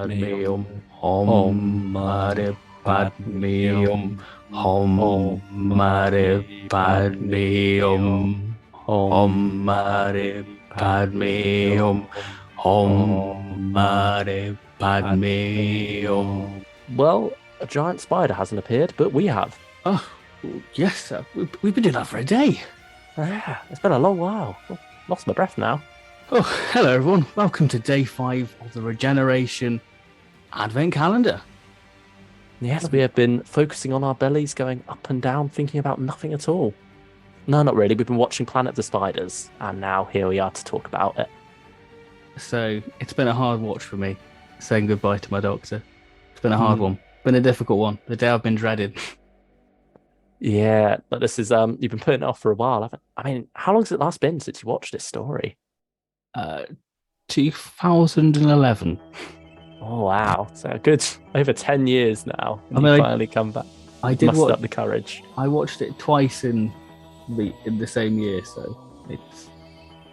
Padme Om Mare Padme Om Mare Padme Om Mare Padme Om Mare Padme. Well, a giant spider hasn't appeared, but we have. Oh, yes, we've been doing that for a day. Yeah, it's been a long while. Oh, lost my breath now. Oh, hello everyone. Welcome to day 5 of the Regeneration Advent Calendar. Yes, we have been focusing on our bellies, going up and down, thinking about nothing at all. No, not really. We've been watching Planet of the Spiders, and now here we are to talk about it. So it's been a hard watch for me, saying goodbye to my doctor. It's been a hard one, been a difficult one. The day I've been dreaded. Yeah, but this is you've been putting it off for a while, haven't? I mean, how long has it last been since you watched this story? 2011. Oh wow, so a good over 10 years now. I mean, finally come back. I did muster up the courage. I watched it twice in the same year, so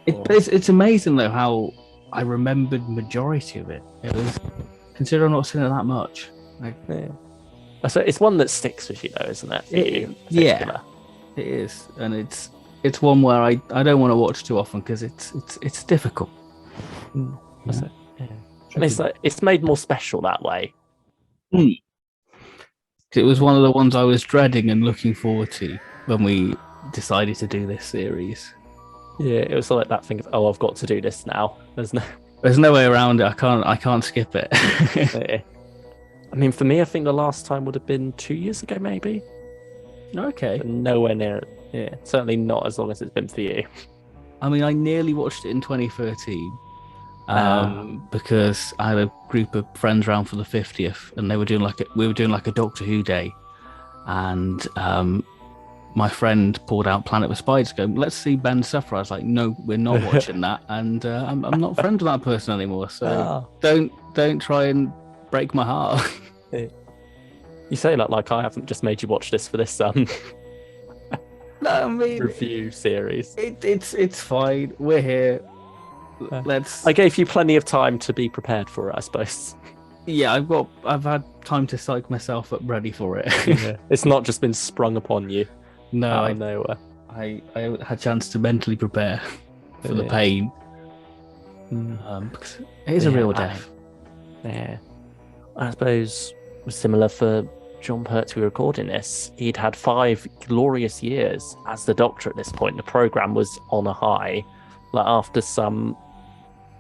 it's amazing though how I remembered majority of it. It was, considering I'm not seeing it that much. Yeah. So it's one that sticks with you though, isn't it? Yeah, it is, and it's one where I don't want to watch too often because it's difficult. Yeah. And it's made more special that way. It was one of the ones I was dreading and looking forward to when we decided to do this series. Yeah, it was like that thing of, oh, I've got to do this now. There's no way around it. I can't skip it. Yeah. I mean, for me, I think the last time would have been 2 years ago, maybe. Okay. But nowhere near it. Yeah, certainly not as long as it's been for you. I mean, I nearly watched it in 2013 because I had a group of friends around for the 50th, and we were doing like a Doctor Who day, and my friend pulled out Planet of Spiders, going, "Let's see Ben suffer." I was like, "No, we're not watching that," and I'm not friends with that person anymore. So don't try and break my heart. You say that like I haven't just made you watch this for this no, I mean, review series. It's fine. We're here. I gave you plenty of time to be prepared for it, I suppose. Yeah, I've had time to psych myself up ready for it. Yeah. It's not just been sprung upon you. No, I had a chance to mentally prepare for the pain. Because it is a real death. Yeah. I suppose it was similar for John Pertwee recording this. He'd had 5 glorious years as the Doctor at this point. The programme was on a high. Like after some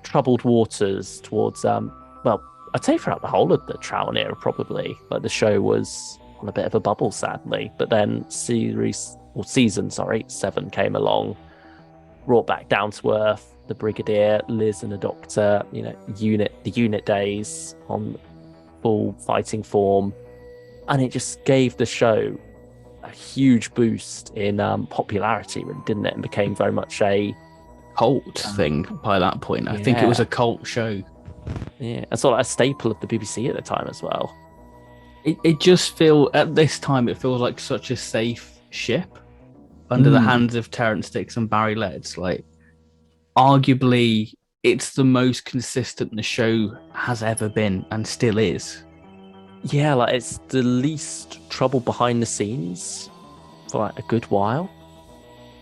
troubled waters towards, well, I'd say throughout the whole of the Troughton era, probably. Like the show was on a bit of a bubble, sadly. But then season 7 came along, brought back down to earth the Brigadier, Liz, and the Doctor. You know, the unit days on full fighting form, and it just gave the show a huge boost in popularity, really, didn't it? And became very much a cult thing by that point. I think it was a cult show. Yeah, and sort of a staple of the BBC at the time as well. It just at this time it feels like such a safe ship under the hands of Terrance Dicks and Barry Letts. Like, arguably, it's the most consistent the show has ever been and still is. Yeah, like it's the least trouble behind the scenes for like a good while.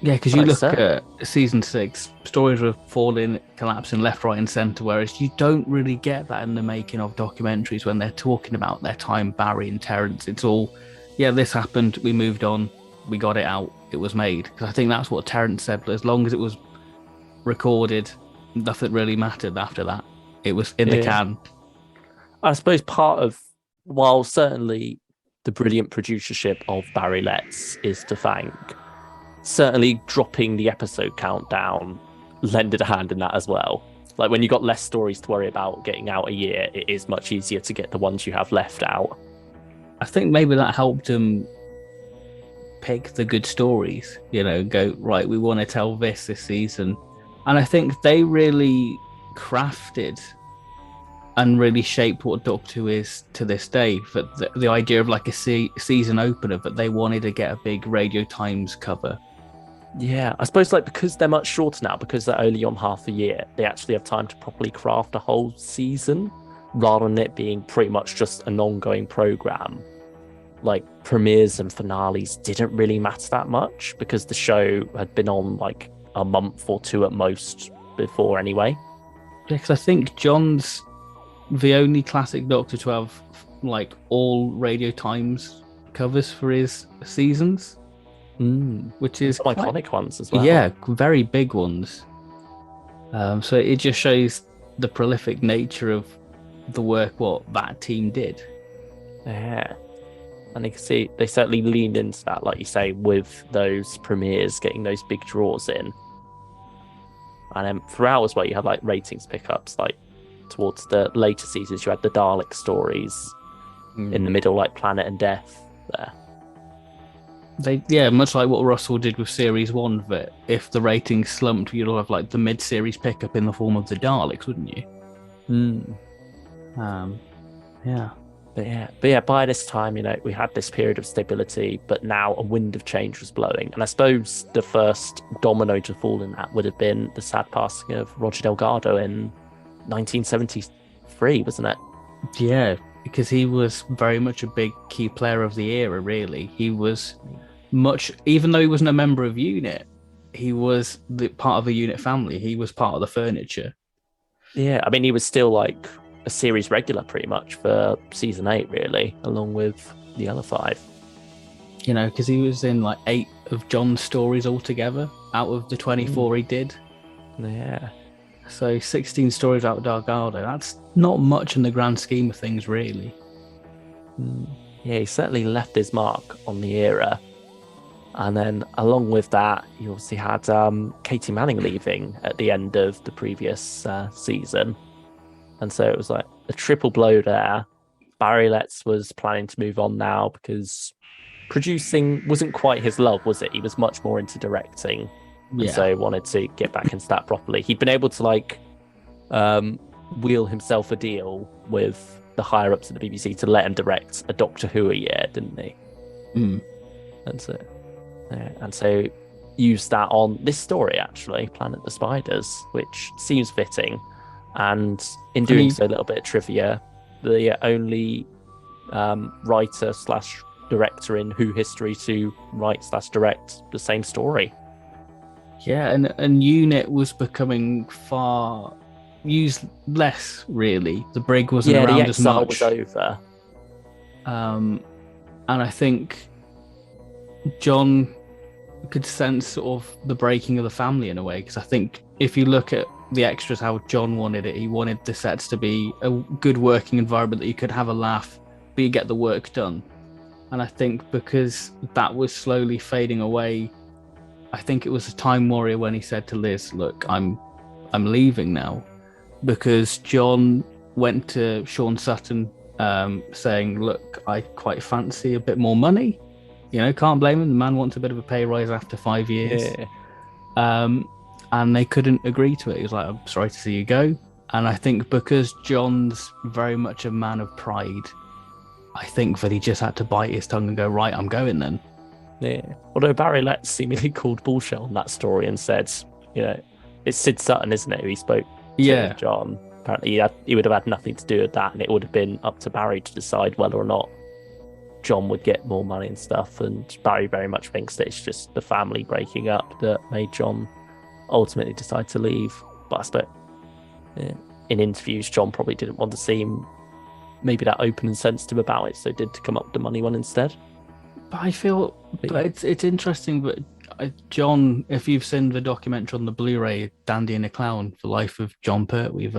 Yeah, because you look at season 6, stories were falling, collapsing left, right, and centre, whereas you don't really get that in the making of documentaries when they're talking about their time, Barry and Terrance. It's all, yeah, this happened, we moved on, we got it out, it was made. Because I think that's what Terrance said, as long as it was recorded, nothing really mattered after that. It was in the can. I suppose part of, while certainly the brilliant producership of Barry Letts is to thank, certainly dropping the episode count down lended a hand in that as well. Like when you got less stories to worry about getting out a year, it is much easier to get the ones you have left out. I think maybe that helped them pick the good stories, go, right, we want to tell this season. And I think they really crafted and really shaped what Doctor Who is to this day. But the idea of like a season opener, but they wanted to get a big Radio Times cover. Yeah, I suppose like because they're much shorter now, because they're only on half a year, they actually have time to properly craft a whole season. rather than it being pretty much just an ongoing program, like premieres and finales didn't really matter that much because the show had been on like a month or two at most before anyway. Yeah, because I think John's the only classic Doctor to have like all Radio Times covers for his seasons, which is Some iconic ones as well. yeah, very big ones. So it just shows the prolific nature of the work what that team did. Yeah. And you can see they certainly leaned into that, like you say, with those premieres, getting those big draws in. And then throughout as well, you had like ratings pickups, like towards the later seasons, you had the Dalek stories in the middle, like Planet and Death there. Much like what Russell did with Series 1, that if the ratings slumped, you'd have like the mid-series pickup in the form of the Daleks, wouldn't you? Yeah. But yeah, by this time, we had this period of stability, but now a wind of change was blowing. And I suppose the first domino to fall in that would have been the sad passing of Roger Delgado in 1973, wasn't it? Yeah, because he was very much a big key player of the era, really. He was even though he wasn't a member of UNIT, he was the part of the UNIT family. He was part of the furniture. Yeah, I mean, he was still like a series regular pretty much for season 8, really, along with the other 5. Because he was in like 8 of John's stories altogether out of the 24 he did. Yeah. So 16 stories out of Delgado, that's not much in the grand scheme of things, really. Yeah, he certainly left his mark on the era. And then along with that, you obviously had Katie Manning leaving at the end of the previous season. And so it was like a triple blow there. Barry Letts was planning to move on now because producing wasn't quite his love, was it? He was much more into directing. And so he wanted to get back into that properly. He'd been able to wheel himself a deal with the higher ups at the BBC to let him direct a Doctor Who a year, didn't he? And so used that on this story, actually, Planet the Spiders, which seems fitting. And in doing so, a little bit of trivia, the only writer/director in Who history to write/direct the same story. Yeah, and UNIT was becoming far used less, really. The brig wasn't around as much. Was over. And I think John could sense sort of the breaking of the family in a way, because I think if you look at the extras, how John wanted it, he wanted the sets to be a good working environment that you could have a laugh, but you get the work done. And I think because that was slowly fading away, I think it was a time warrior when he said to Liz, "Look, I'm leaving now," because John went to Sean Sutton saying, "Look, I quite fancy a bit more money. Can't blame him. The man wants a bit of a pay rise after 5 years." Yeah. And they couldn't agree to it. He was like, "I'm sorry to see you go." And I think because John's very much a man of pride, I think that he just had to bite his tongue and go, "Right, I'm going then." Yeah. Although Barry Letts seemingly called bullshit on that story and said, it's Sid Sutton, isn't it, who he spoke to John. Apparently he would have had nothing to do with that, and it would have been up to Barry to decide whether or not John would get more money and stuff. And Barry very much thinks that it's just the family breaking up that made John ultimately decide to leave. But I suppose in interviews, John probably didn't want to seem maybe that open and sensitive about it, so did to come up with the money one instead. But I feel it's interesting, but John, if you've seen the documentary on the Blu-ray, Dandy and a Clown, The Life of John Pertwee,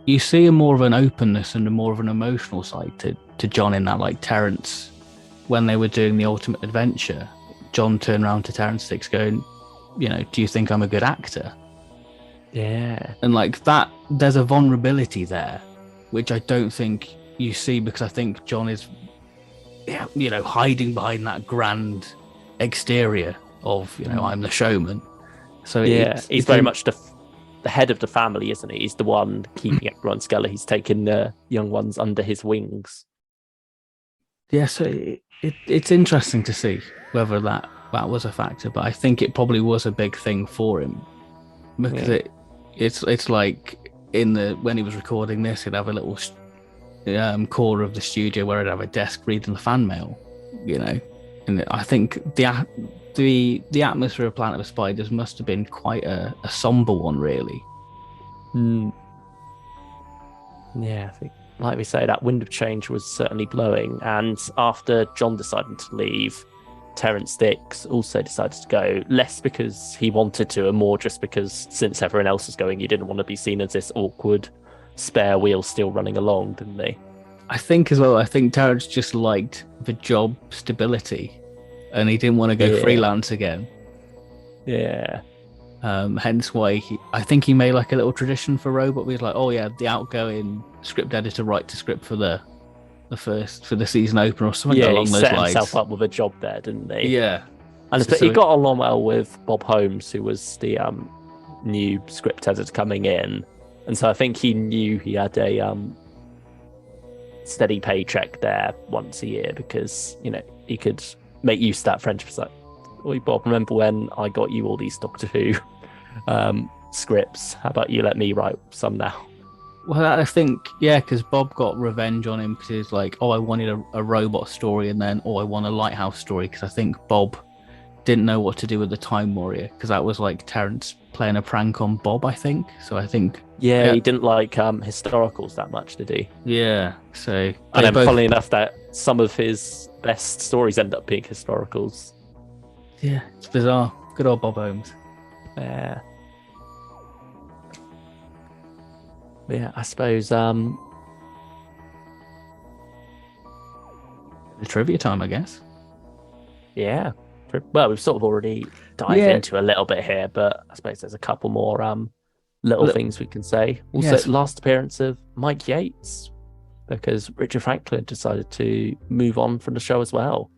you see a more of an openness and a more of an emotional side to John in that, like Terence, when they were doing The Ultimate Adventure, John turned around to Terence Sticks going, "Do you think I'm a good actor?" Yeah. And like that, there's a vulnerability there, which I don't think you see, because I think John is, hiding behind that grand exterior of, I'm the showman. So he's very much the head of the family, isn't he? He's the one keeping everyone together. He's taking the young ones under his wings. Yeah, so it's interesting to see whether that was a factor, but I think it probably was a big thing for him, because it's like when he was recording this, he'd have a little corner of the studio where he'd have a desk reading the fan mail, And I think the atmosphere of Planet of Spiders must have been quite a somber one, really. Yeah, I think, like we say, that wind of change was certainly blowing. And after John decided to leave, Terrence Dicks also decided to go, less because he wanted to, and more just because since everyone else was going, he didn't want to be seen as this awkward spare wheel still running along, didn't he? I think as well, Terrence just liked the job stability and he didn't want to go freelance again. Yeah. Hence why I think he made like a little tradition for Robot. He was like, oh yeah, the outgoing script editor writes a script for the season opener or something along those lines. He set himself up with a job there, didn't he? Yeah. And he got along well with Bob Holmes, who was the new script editor coming in. And so I think he knew he had a steady paycheck there once a year because, he could make use of that friendship. It's like, oi, Bob, remember when I got you all these Doctor Who scripts? How about you let me write some now? Well, I think, because Bob got revenge on him because he was like, I wanted a robot story, and then, I want a lighthouse story, because I think Bob didn't know what to do with the Time Warrior, because that was like Terrence playing a prank on Bob, I think. So I think... Yeah, he didn't like historicals that much, did he? Yeah, so... And then, funnily enough, that some of his best stories end up being historicals. Yeah, it's bizarre. Good old Bob Holmes. Yeah. Yeah, I suppose the trivia time, I guess. Yeah. Well, we've sort of already dived into a little bit here, but I suppose there's a couple more little things we can say. Also, last appearance of Mike Yates, because Richard Franklin decided to move on from the show as well.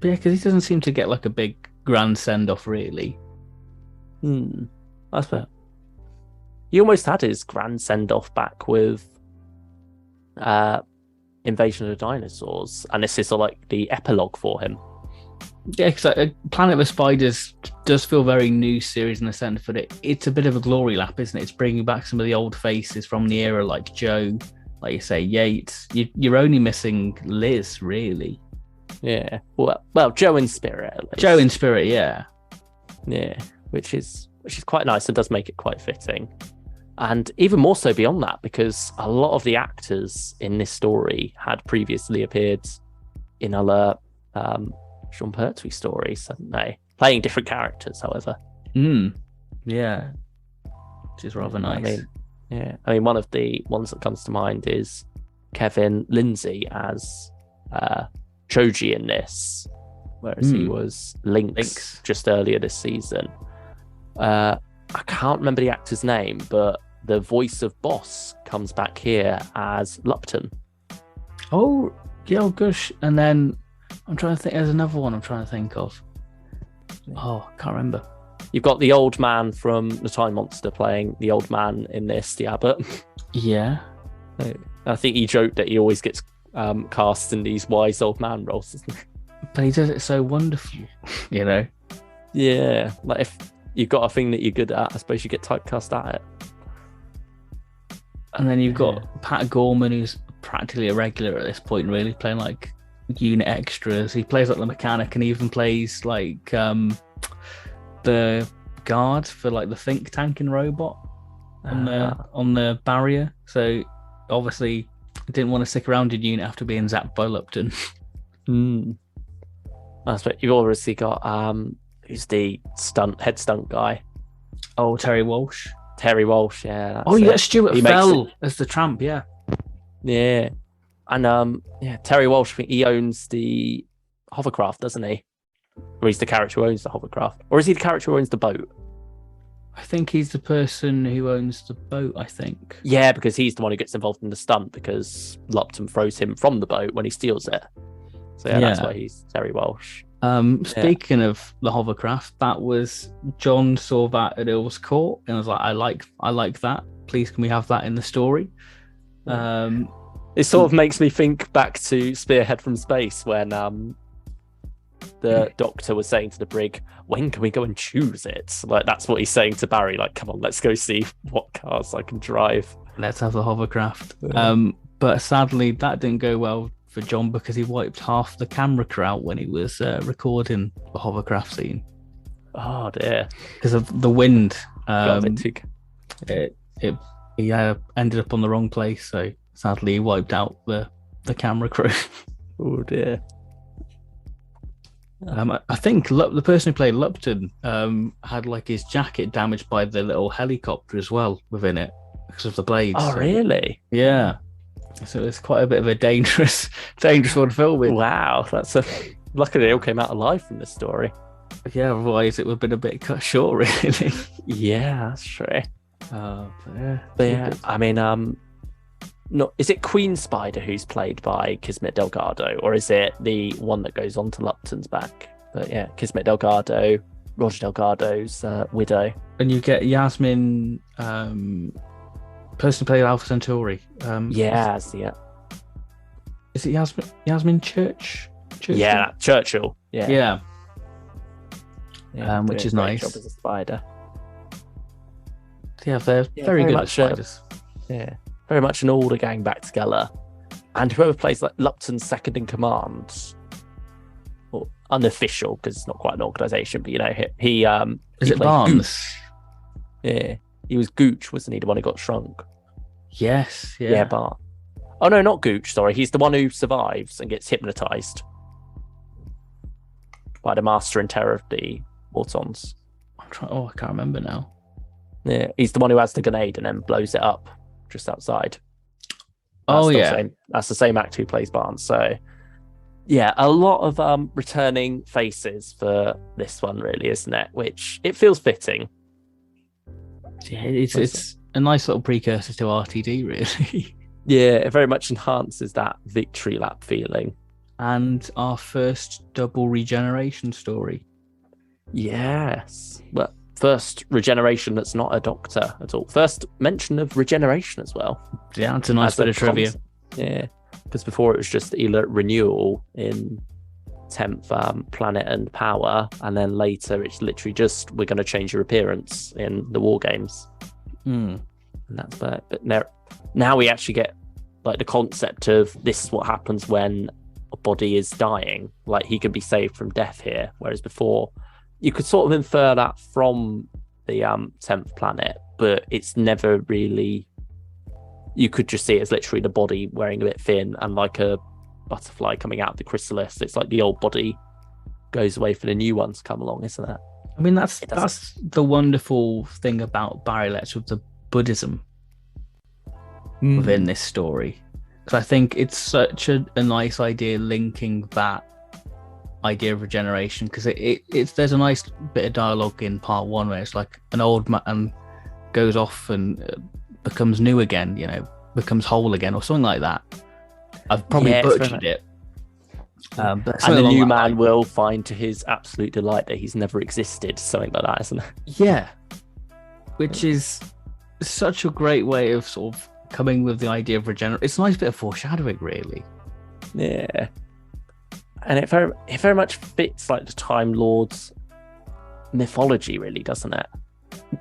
Yeah, because he doesn't seem to get like a big grand send-off, really. That's fair. He almost had his grand send-off back with Invasion of the Dinosaurs, and this is like the epilogue for him. Yeah, because Planet of the Spiders does feel very new series in a sense, but it's a bit of a glory lap, isn't it? It's bringing back some of the old faces from the era, like Joe, like you say, Yates. You're only missing Liz, really. Yeah. Well, Joe in spirit, at least. Joe in spirit, yeah. Yeah, which is quite nice and does make it quite fitting. And even more so beyond that, because a lot of the actors in this story had previously appeared in other Sean Pertwee stories, hadn't they? Playing different characters, however. Yeah. Which is rather nice. I mean, one of the ones that comes to mind is Kevin Lindsay as Choji in this, whereas he was Lynx just earlier this season. I can't remember the actor's name, but the voice of Boss comes back here as Lupton. Oh, yeah, oh gosh. And then I'm trying to think, there's another one I'm trying to think of. Oh, I can't remember. You've got the old man from The Time Monster playing the old man in this, the Abbott. Yeah. I think he joked that he always gets cast in these wise old man roles, doesn't he? But he does it so wonderful, Yeah, like if you've got a thing that you're good at, I suppose you get typecast at it. And then you've got Pat Gorman, who's practically a regular at this point, really, playing like unit extras. He plays like the mechanic, and he even plays like the guard for like the think tank in Robot on the barrier. So obviously didn't want to stick around in unit after being zapped by Lupton. That's right. You've obviously got who's the head stunt guy? Oh, Terry Walsh. Yeah. You got Stuart Fell as the tramp, yeah. Yeah. And Terry Walsh, I think he owns the hovercraft, doesn't he? Or he's the character who owns the hovercraft. Or is he the character who owns the boat? I think he's the person who owns the boat, I think. Yeah, because he's the one who gets involved in the stunt because Lupton throws him from the boat when he steals it. So that's why he's Terry Walsh. Speaking of the hovercraft, that was John saw that at Earl's Court and was like, I like that. Please, can we have that in the story? It sort of makes me think back to Spearhead from Space when the the Doctor was saying to the brig, when can we go and choose it? Like, that's what he's saying to Barry, like, come on, let's go see what cars I can drive. Let's have the hovercraft. Yeah. But sadly, that didn't go well for John because he wiped half the camera crew out when he was recording the hovercraft scene. Oh dear. Because of the wind. He ended up on the wrong place, so sadly he wiped out the camera crew. Oh dear. I think the person who played Lupton had like his jacket damaged by the little helicopter as well within it because of the blades. Oh really? Yeah. So it's quite a bit of a dangerous one filming. Wow, luckily they all came out alive from this story. Yeah, otherwise it would have been a bit cut short, really. Yeah, that's true. But yeah, I mean, no, is it Queen Spider who's played by Kismet Delgado, or is it the one that goes on to Lupton's back? But yeah, Kismet Delgado, Roger Delgado's widow. And you get Yasmin, person who played Alpha Centauri. Yeah. Is it Yasmin Churchill? Yeah, Churchill. Yeah. Which is nice. Job as a spider. Yeah, they're very good at spiders. Very much an older gang back together. And whoever plays like Lupton's second in command, or unofficial because it's not quite an organisation, but he is it Barnes? Yeah, he was Gooch, wasn't he? The one who got shrunk. Yes. Yeah, Bart. Oh no, not Gooch. Sorry, he's the one who survives and gets hypnotised by the master and terror of the Autons. I can't remember now. Yeah, he's the one who has the grenade and then blows it up just outside. That's the same actor who plays Barnes. So yeah, a lot of returning faces for this one, really, isn't it? Which it feels fitting. Yeah, it's a nice little precursor to RTD, really. Yeah, it very much enhances that victory lap feeling. And our first double regeneration story. Yes. Well, first regeneration that's not a doctor at all. First mention of regeneration as well. Yeah, it's a nice bit of trivia. Yeah, because before it was just renewal in 10th Planet and Power, and then later it's literally just we're going to change your appearance in the War Games. And that's but now we actually get like the concept of this is what happens when a body is dying. Like he can be saved from death here, whereas before you could sort of infer that from the 10th Planet, but it's never really. You could just see it as literally the body wearing a bit thin and like a butterfly coming out of the chrysalis. It's like the old body goes away for the new ones to come along, isn't it? I mean, that's the wonderful thing about Barry Letts with the Buddhism within this story. Because I think it's such a nice idea linking that idea of regeneration, because it's there's a nice bit of dialogue in part one where it's like an old man goes off and becomes new again, becomes whole again or something like that. I've probably butchered it. And the new man will find to his absolute delight that he's never existed, something like that, isn't it? Yeah. Which is such a great way of sort of coming with the idea of regeneration. It's a nice bit of foreshadowing, really. Yeah. And it very much fits like the Time Lord's mythology, really, doesn't it?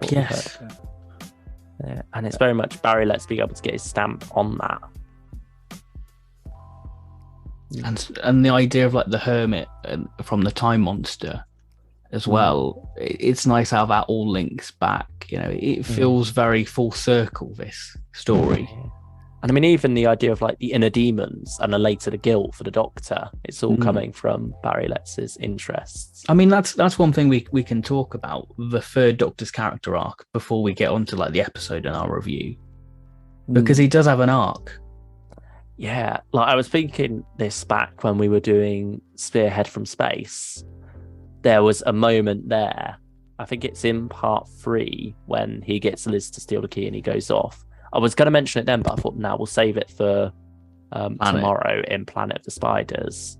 Yes. Yeah. And it's very much Barry Letts being able to get his stamp on that. And the idea of like the hermit from the Time Monster as well. It's nice how that all links back. It feels very full circle, this story. And I mean, even the idea of like the inner demons and then later the guilt for the Doctor, it's all coming from Barry Letts' interests. I mean, that's one thing we can talk about, the third Doctor's character arc, before we get onto like the episode in our review, because he does have an arc. Yeah, like I was thinking this back when we were doing Spearhead from Space. There was a moment there, I think it's in part 3, when he gets Liz to steal the key and he goes off. I was going to mention it then, but I thought, we'll save it for tomorrow in Planet of the Spiders.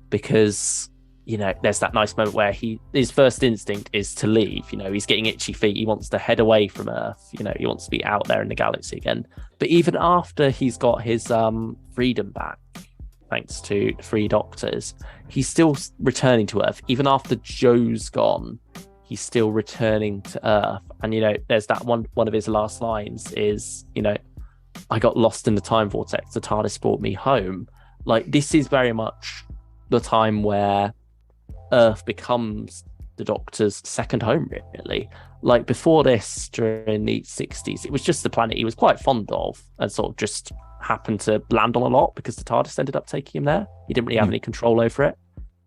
Because, there's that nice moment where his first instinct is to leave. He's getting itchy feet. He wants to head away from Earth. He wants to be out there in the galaxy again. But even after he's got his freedom back, thanks to the three doctors, he's still returning to Earth. Even after Joe's gone, he's still returning to Earth. And, there's that one of his last lines is, I got lost in the time vortex. The TARDIS brought me home. Like, this is very much the time where Earth becomes the Doctor's second home, really. Like, before this, during the 60s, it was just the planet he was quite fond of and sort of just happened to land on a lot because the TARDIS ended up taking him there. He didn't really have any control over it.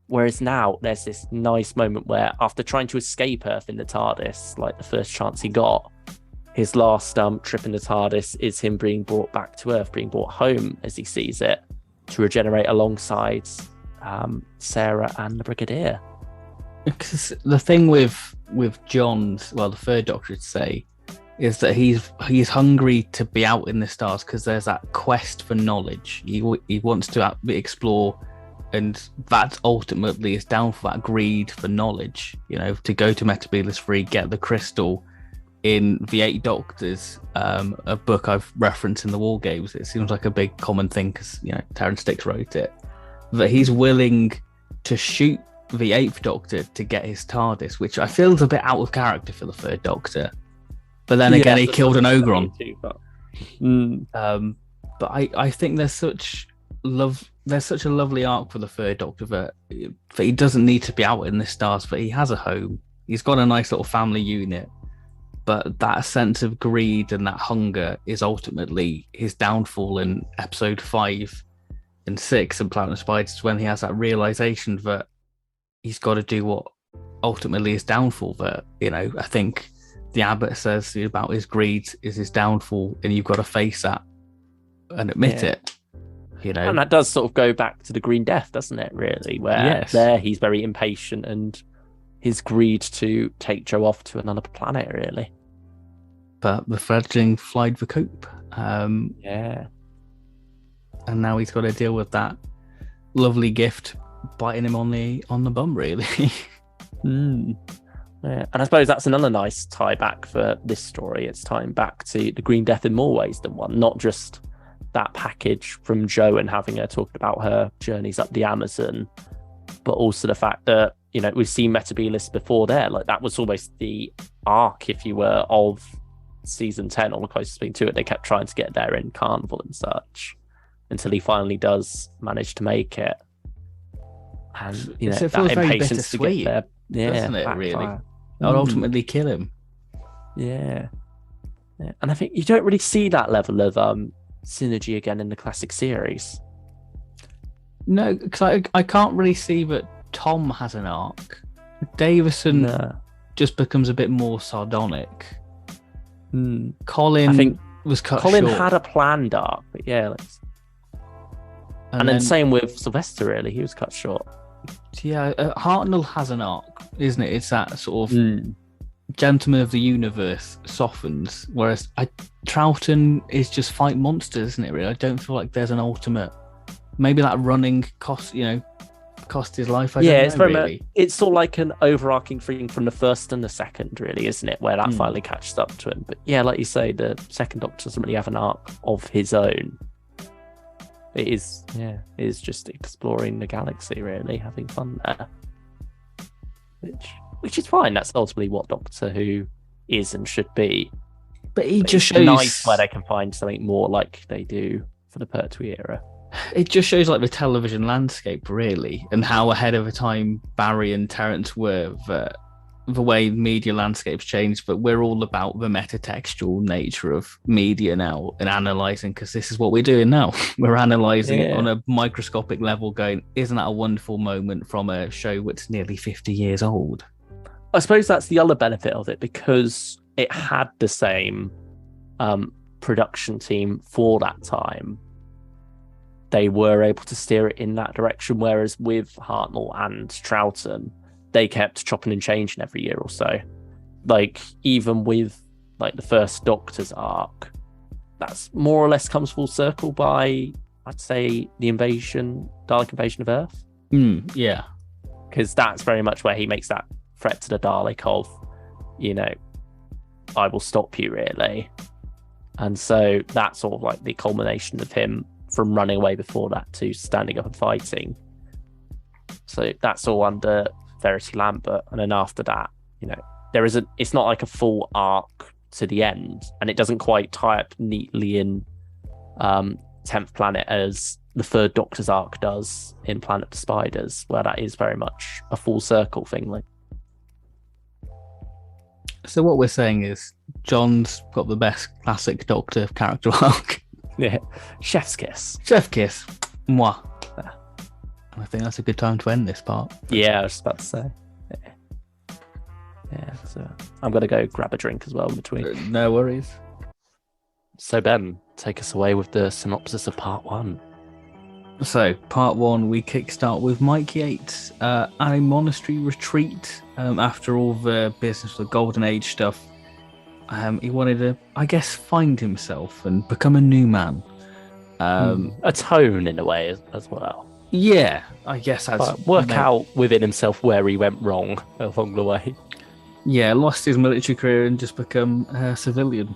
Whereas now, there's this nice moment where, after trying to escape Earth in the TARDIS, like the first chance he got, his last trip in the TARDIS is him being brought back to Earth, being brought home, as he sees it, to regenerate alongside Sarah and the Brigadier. Because the thing with John's, the third Doctor, to say, is that he's hungry to be out in the stars because there's that quest for knowledge. He wants to explore, and that ultimately is down for that greed for knowledge. To go to Metabolus 3, get the crystal. In the Eight Doctors, a book I've referenced in the War Games, it seems like a big common thing because Terrence Dicks wrote it, that he's willing to shoot the Eighth Doctor to get his TARDIS, which I feel is a bit out of character for the third Doctor. But then again, he killed an Ogron. But I think there's such a lovely arc for the third Doctor that he doesn't need to be out in the stars, but he has a home. He's got a nice little family unit. But that sense of greed and that hunger is ultimately his downfall in episode 5 and 6 and Planet of Spiders, when he has that realization that he's got to do what ultimately is downfall. That, I think the Abbot says about his greed is his downfall, and you've got to face that and admit it. And that does sort of go back to the Green Death, doesn't it, really? Where there he's very impatient and his greed to take Joe off to another planet, really. But the fledgling flied the coop. And now he's got to deal with that lovely gift biting him on the bum, really. Yeah. And I suppose that's another nice tie back for this story. It's tying back to the Green Death in more ways than one. Not just that package from Joe and having her talking about her journeys up the Amazon, but also the fact that we've seen Metabolus before there. Like, that was almost the arc, if you were, of season 10, or the closest thing to it. They kept trying to get there in Carnival and such until he finally does manage to make it. And that impatience to get there, doesn't it? Really, that would ultimately kill him. Yeah. And I think you don't really see that level of synergy again in the classic series. No, because I can't really see that Tom has an arc. Davison just becomes a bit more sardonic. Colin, I think, was cut Colin short. had a planned arc, but and then same with Sylvester, really. He was cut short. Yeah, Hartnell has an arc, isn't it? It's that sort of Gentleman of the Universe softens, whereas Troughton is just fight monsters, isn't it, really? I don't feel like there's an ultimate. Maybe that running cost his life. I don't know, it's very really. much, it's sort of like an overarching thing from the first and the second, really, isn't it? Where that finally catches up to him. But yeah, like you say, the second Doctor doesn't really have an arc of his own. It is just exploring the galaxy, really, having fun there. Which is fine. That's ultimately what Doctor Who is and should be. But he just shows nice where they can find something more like they do for the Pertwee era. It just shows like the television landscape, really, and how ahead of a time Barry and Terence were. The way media landscapes changed, but we're all about the metatextual nature of media now and analysing, because this is what we're doing now. We're analysing it on a microscopic level, going, isn't that a wonderful moment from a show that's nearly 50 years old? I suppose that's the other benefit of it, because it had the same production team for that time. They were able to steer it in that direction, whereas with Hartnell and Troughton, they kept chopping and changing every year or so. Like, even with like the first Doctor's arc, that's more or less comes full circle by, I'd say, the Dalek invasion of Earth. Yeah. Because that's very much where he makes that threat to the Dalek of, I will stop you, really. And so that's sort of like the culmination of him from running away before that to standing up and fighting. So that's all under Verity Lambert, and then after that, it's not like a full arc to the end, and it doesn't quite tie up neatly in 10th Planet as the Third Doctor's arc does in Planet of the Spiders, where that is very much a full circle thing. Like, so what we're saying is John's got the best classic Doctor character arc. Yeah, chef's kiss. Chef kiss. Mwah. I think that's a good time to end this part. Yeah, I was about to say. Yeah, so I'm going to go grab a drink as well in between. No worries. So, Ben, take us away with the synopsis of part 1. So, part 1, we kickstart with Mike Yates at a monastery retreat after all the business, the Golden Age stuff. He wanted to, I guess, find himself and become a new man. Atone in a way as well. Yeah, I guess that's... work out within himself where he went wrong along the way. Yeah, lost his military career and just become a civilian.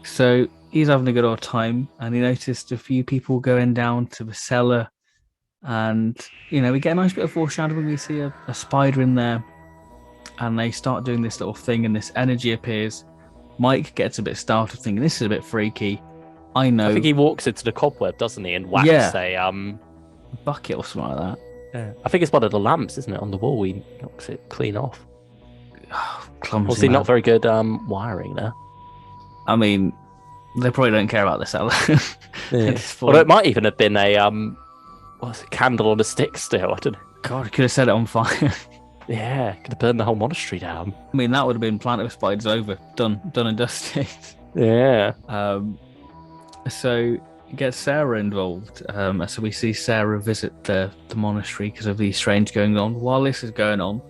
So he's having a good old time, and he noticed a few people going down to the cellar, and we get a nice bit of foreshadowing. We see a spider in there, and they start doing this little thing, and this energy appears. Mike gets a bit startled, thinking this is a bit freaky. I know. I think he walks into the cobweb, doesn't he, and whacks a bucket or something like that. Yeah. I think it's one of the lamps, isn't it, on the wall? He knocks it clean off. Clumsy. Obviously, not very good wiring there. I mean, they probably don't care about the cellar. Yeah. Or it might even have been a candle on a stick still. I don't know. God, could have set it on fire. Yeah, could have burned the whole monastery down. I mean, that would have been Planet of Spiders over, done and dusted. Yeah. So you get Sarah involved. So we see Sarah visit the monastery because of these strange going on. While this is going on,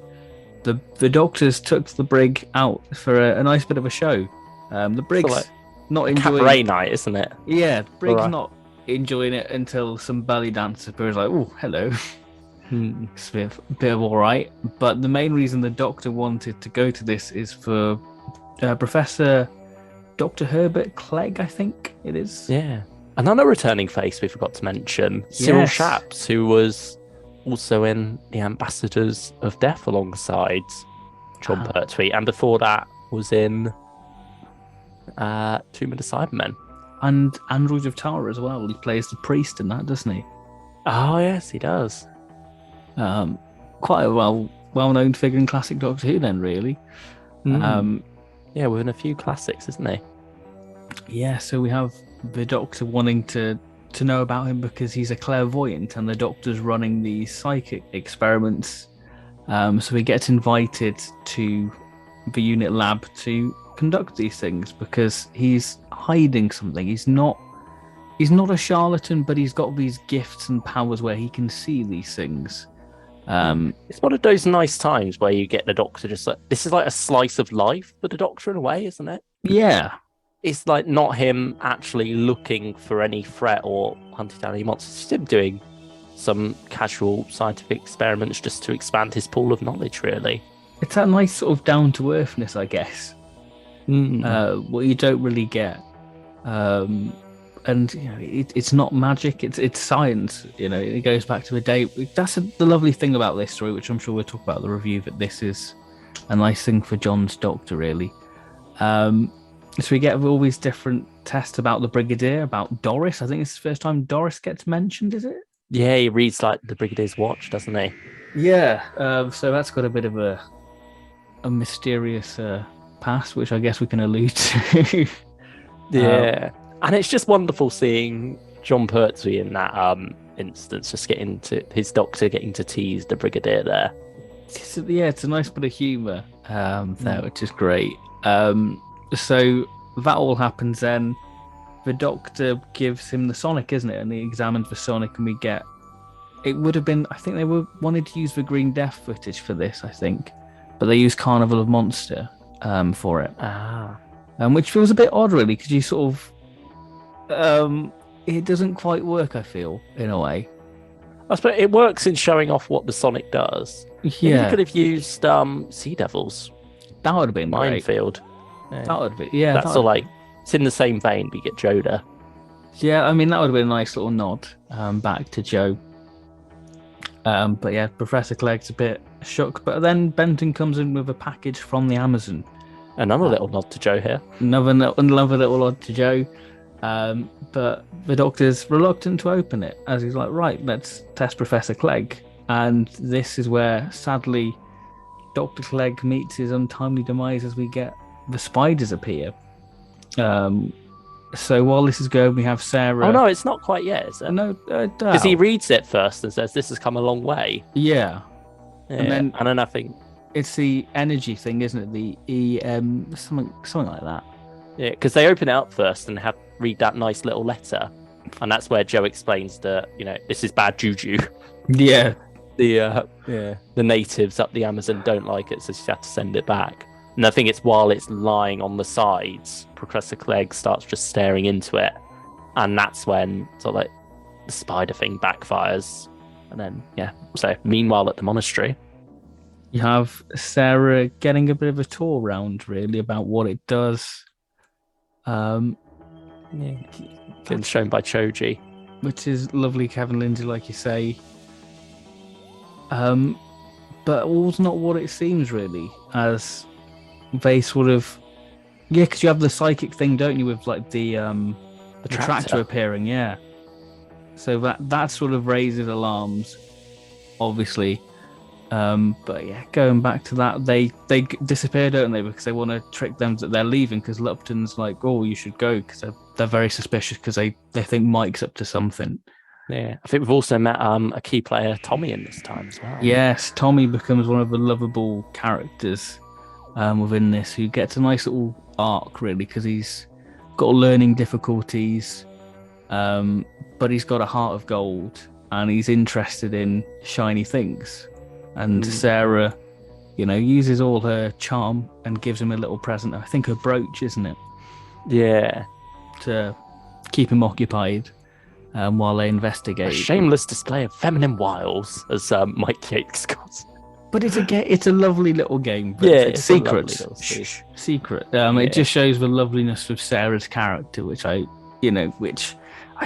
the doctors took the brig out for a nice bit of a show. The brig's not enjoying cabaret night, isn't it? Yeah, the brig's not enjoying it until some belly dancer appears like, oh, hello. It's a bit of all right. But the main reason the Doctor wanted to go to this is for Professor Dr. Herbert Clegg, I think it is. Yeah. Another returning face we forgot to mention, Cyril Shaps, who was also in The Ambassadors of Death alongside John Pertwee, and before that was in Tomb of the Cybermen. And Androids of Tara as well. He plays the priest in that, doesn't he? Oh, yes, he does. Quite a well-known figure in classic Doctor Who then, really. Yeah, within a few classics, isn't he? Yeah, so we have the Doctor wanting to know about him because he's a clairvoyant, and the Doctor's running these psychic experiments. So he gets invited to the unit lab to conduct these things because he's hiding something. He's not a charlatan, but he's got these gifts and powers where he can see these things. It's one of those nice times where you get the Doctor just like, this is like a slice of life for the Doctor in a way, isn't it? Yeah. It's like not him actually looking for any threat or hunting down any monsters. It's just him doing some casual scientific experiments just to expand his pool of knowledge, really. It's that nice sort of down-to-earthness, I guess. What you don't really get. And it's not magic, it's science. It goes back to a day. That's the lovely thing about this story, which I'm sure we'll talk about in the review, that this is a nice thing for John's Doctor, really. So we get all these different tests about the Brigadier, about Doris. I think it's the first time Doris gets mentioned, is it? Yeah, he reads like the Brigadier's watch, doesn't he? Yeah. So that's got a bit of a mysterious past, which I guess we can allude to. Yeah. And it's just wonderful seeing John Pertwee in that instance, just getting to his Doctor getting to tease the Brigadier there. It's a nice bit of humour there, which is great. So that all happens then. The Doctor gives him the Sonic, isn't it? And he examines the Sonic, and we get... It would have been... I think they wanted to use the Green Death footage for this, I think. But they used Carnival of Monster for it. Which feels a bit odd, really, because you sort of... it doesn't quite work, I feel, in a way. I suppose it works in showing off what the Sonic does. Yeah. You could have used Sea Devils. That would have been Minefield. Yeah. That would be, yeah. That's all like, it's in the same vein, but you get Joda. Yeah, I mean that would have been a nice little nod back to Joe. But yeah, Professor Clegg's a bit shook. But then Benton comes in with a package from the Amazon. Another little nod to Joe here. Another little nod to Joe. But the doctor's reluctant to open it as he's like, right, let's test Professor Clegg. And this is where, sadly, Dr. Clegg meets his untimely demise as we get the spiders appear. So while this is going, we have Sarah. Oh no, it's not quite yet, is it? No, because he reads it first and says, "This has come a long way." Yeah, and then I think it's the energy thing, isn't it? The something like that. Yeah, because they open it up first and read that nice little letter, and that's where Joe explains that this is bad juju. Yeah, the natives up the Amazon don't like it, so she had to send it back. And I think it's while it's lying on the sides, Professor Clegg starts just staring into it, and that's when sort of like the spider thing backfires. And then so meanwhile at the monastery, you have Sarah getting a bit of a tour round, really, about what it does. Getting shown by Choji, which is lovely, Kevin Lindsay, like you say. But all's not what it seems, really, as they sort of, because you have the psychic thing, don't you, with like the tractor appearing, yeah. So that sort of raises alarms, obviously. But yeah, going back to that, they disappear, don't they? Because they want to trick them that they're leaving. Because Lupton's like, "Oh, you should go," because they're very suspicious because they think Mike's up to something. Yeah, I think we've also met a key player, Tommy, in this time as well. Yes, Tommy becomes one of the lovable characters within this, who gets a nice little arc, really, because he's got learning difficulties, but he's got a heart of gold, and he's interested in shiny things. And Sarah, uses all her charm and gives him a little present. I think a brooch, isn't it? Yeah. To keep him occupied while they investigate. A shameless display of feminine wiles, as Mike Yates calls. But it's a lovely little game. But it's secret. Secret. It just shows the loveliness of Sarah's character, which I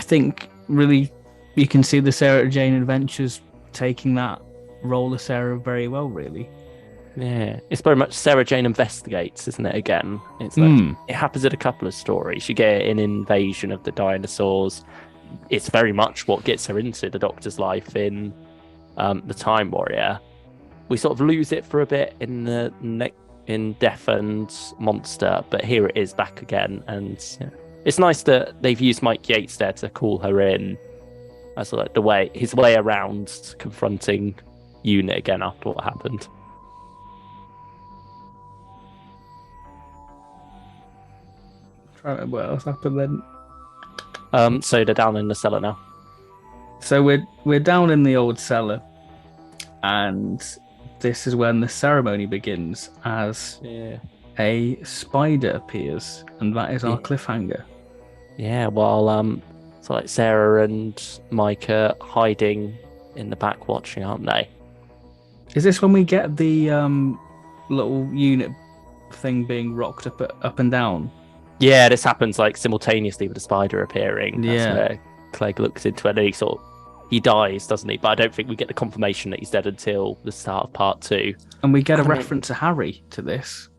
think really you can see the Sarah Jane Adventures taking that role of Sarah very well, really. Yeah, it's very much Sarah Jane Investigates, isn't it? Again, it's like it happens in a couple of stories. You get an invasion of the dinosaurs. It's very much what gets her into the Doctor's life in the Time Warrior. We sort of lose it for a bit in Death and Monster, but here it is back again, and it's nice that they've used Mike Yates there to call her in as like his way around confronting Unit again after what happened. Trying to remember what else happened then. So they're down in the cellar now. So we're down in the old cellar, and this is when the ceremony begins as a spider appears, and that is our cliffhanger. Yeah, while so like Sarah and Mike are hiding in the back watching, aren't they? Is this when we get the little unit thing being rocked up and down? Yeah, this happens like simultaneously with the spider appearing. That's where Clegg looks into it, and he dies, doesn't he? But I don't think we get the confirmation that he's dead until the start of part 2. And we get a reference to Harry to this.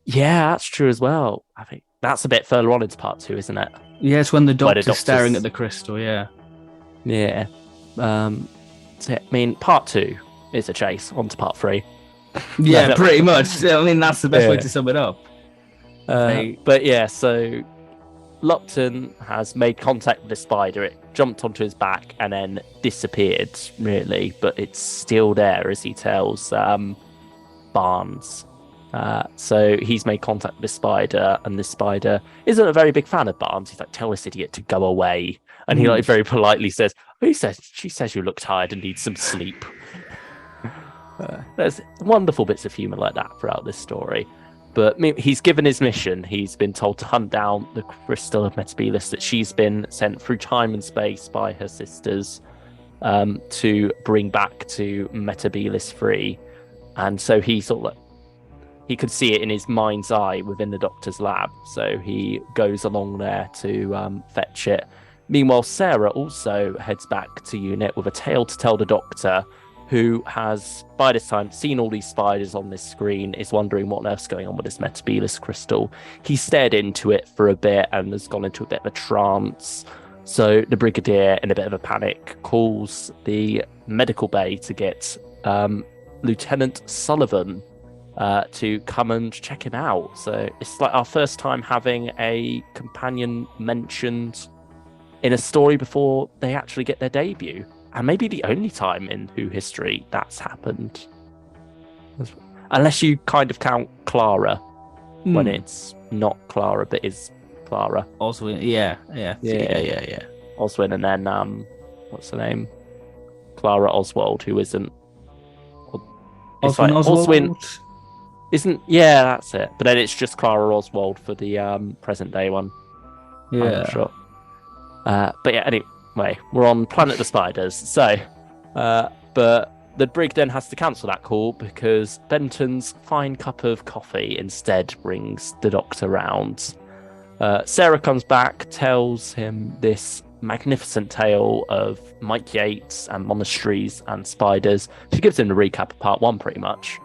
Yeah, that's true as well. I think that's a bit further on into part 2, isn't it? Yeah, it's when the doctor's staring at the crystal, yeah. Yeah. So, I mean, part 2 is a chase. On to part 3. Yeah, pretty much. I mean, that's the best way to sum it up. But yeah, so Lupton has made contact with the spider. It jumped onto his back and then disappeared, really. But it's still there, as he tells Barnes. So he's made contact with the spider, and the spider isn't a very big fan of Barnes. He's like, "Tell this idiot to go away." And he very politely says, she says you look tired and need some sleep. There's wonderful bits of humour like that throughout this story. But he's given his mission. He's been told to hunt down the crystal of Metabelis that she's been sent through time and space by her sisters to bring back to Metabelis 3. And so he sort of he could see it in his mind's eye within the Doctor's lab. So he goes along there to fetch it. Meanwhile, Sarah also heads back to unit with a tale to tell the Doctor, who has, by this time, seen all these spiders on this screen, is wondering what on earth's going on with this Metebelis crystal. He stared into it for a bit and has gone into a bit of a trance. So the Brigadier, in a bit of a panic, calls the medical bay to get Lieutenant Sullivan to come and check him out. So it's like our first time having a companion mentioned in a story before they actually get their debut. And maybe the only time in Who history that's happened. Unless you kind of count Clara when it's not Clara, but is Clara. Oswin, yeah. Oswin, and then, what's her name? Clara Oswald, who isn't... Oswin Oswald? Oswin isn't... Yeah, that's it. But then it's just Clara Oswald for the present day one. Yeah. I'm not sure. But yeah, anyway, we're on Planet the Spiders. So, but the brig then has to cancel that call because Benton's fine cup of coffee instead brings the Doctor round. Sarah comes back, tells him this magnificent tale of Mike Yates and monasteries and spiders. She gives him the recap of part 1 pretty much,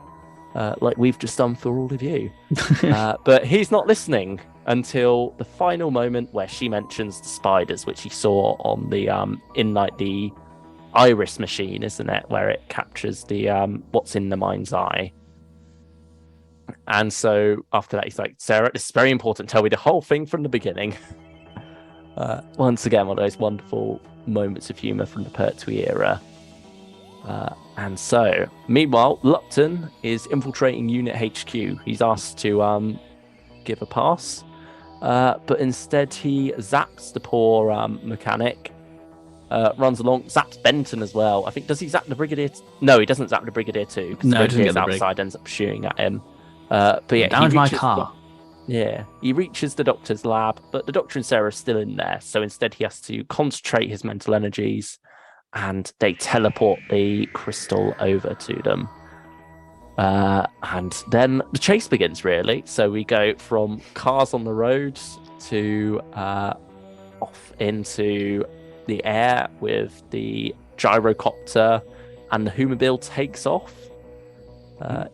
like we've just done for all of you. But he's not listening until the final moment where she mentions the spiders, which he saw on the in like the iris machine, isn't it, where it captures the what's in the mind's eye. And so after that, he's like, Sarah, this is very important. Tell me the whole thing from the beginning. Once again, one of those wonderful moments of humour from the Pertwee era. And so, meanwhile, Lupton is infiltrating Unit HQ. He's asked to give a pass, but instead he zaps the poor mechanic, runs along, zaps Benton as well. I think, does he zap the Brigadier? No, he doesn't zap the Brigadier too, because no, the Brigadier's outside, ends up shooting at him. But yeah, damage my car. Yeah, he reaches the Doctor's lab, but the Doctor and Sarah are still in there. So instead, he has to concentrate his mental energies, and they teleport the crystal over to them. And then the chase begins, really. So we go from cars on the road to off into the air with the gyrocopter, and the Humobile takes off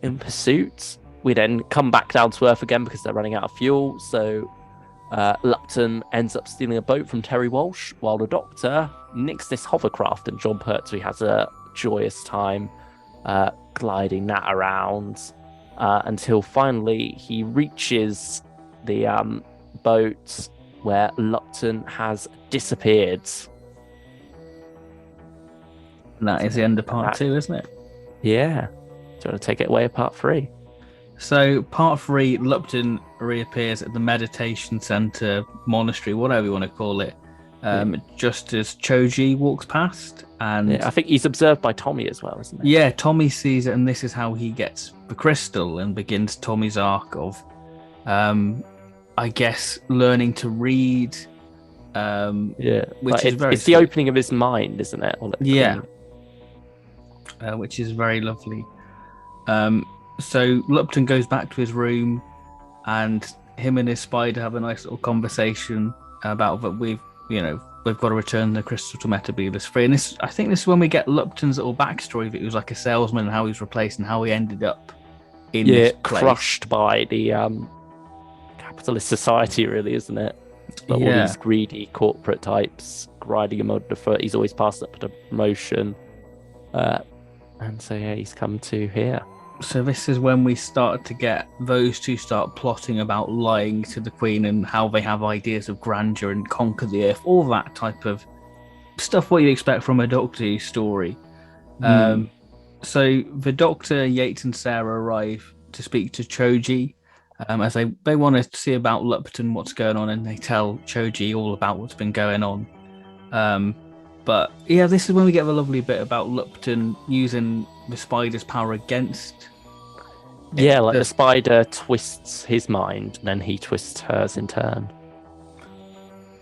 in pursuit. We then come back down to Earth again because they're running out of fuel. So Lupton ends up stealing a boat from Terry Walsh, while the Doctor nicks this hovercraft, and John Pertwee has a joyous time gliding that around until finally he reaches the boat where Lupton has disappeared. And that is the end of part 2, isn't it? Yeah. Do you want to take it away at part 3? So part 3, Lupton reappears at the meditation center, monastery, whatever you want to call it, just as Choji walks past. And yeah, I think he's observed by Tommy as well, isn't he? Yeah, Tommy sees it, and this is how he gets the crystal and begins Tommy's arc of, I guess, learning to read. Which is it's the opening of his mind, isn't it? Yeah. Which is very lovely. So Lupton goes back to his room, and him and his spider have a nice little conversation about that we've got to return the crystal to Metebelis free. And I think this is when we get Lupton's little backstory, that he was like a salesman and how he was replaced and how he ended up in this place. Crushed by the capitalist society, really, isn't it? Like all these greedy corporate types riding him under the foot. He's always passed up the promotion. And so, yeah, he's come to here. So this is when we start to get those two start plotting about lying to the Queen and how they have ideas of grandeur and conquer the Earth, all that type of stuff what you expect from a Doctor Who story. So the Doctor, Yates and Sarah arrive to speak to Choji, as they want to see about Lupton, what's going on, and they tell Choji all about what's been going on. But yeah, this is when we get the lovely bit about Lupton using the spider's power against. Yeah, like the spider twists his mind, and then he twists hers in turn.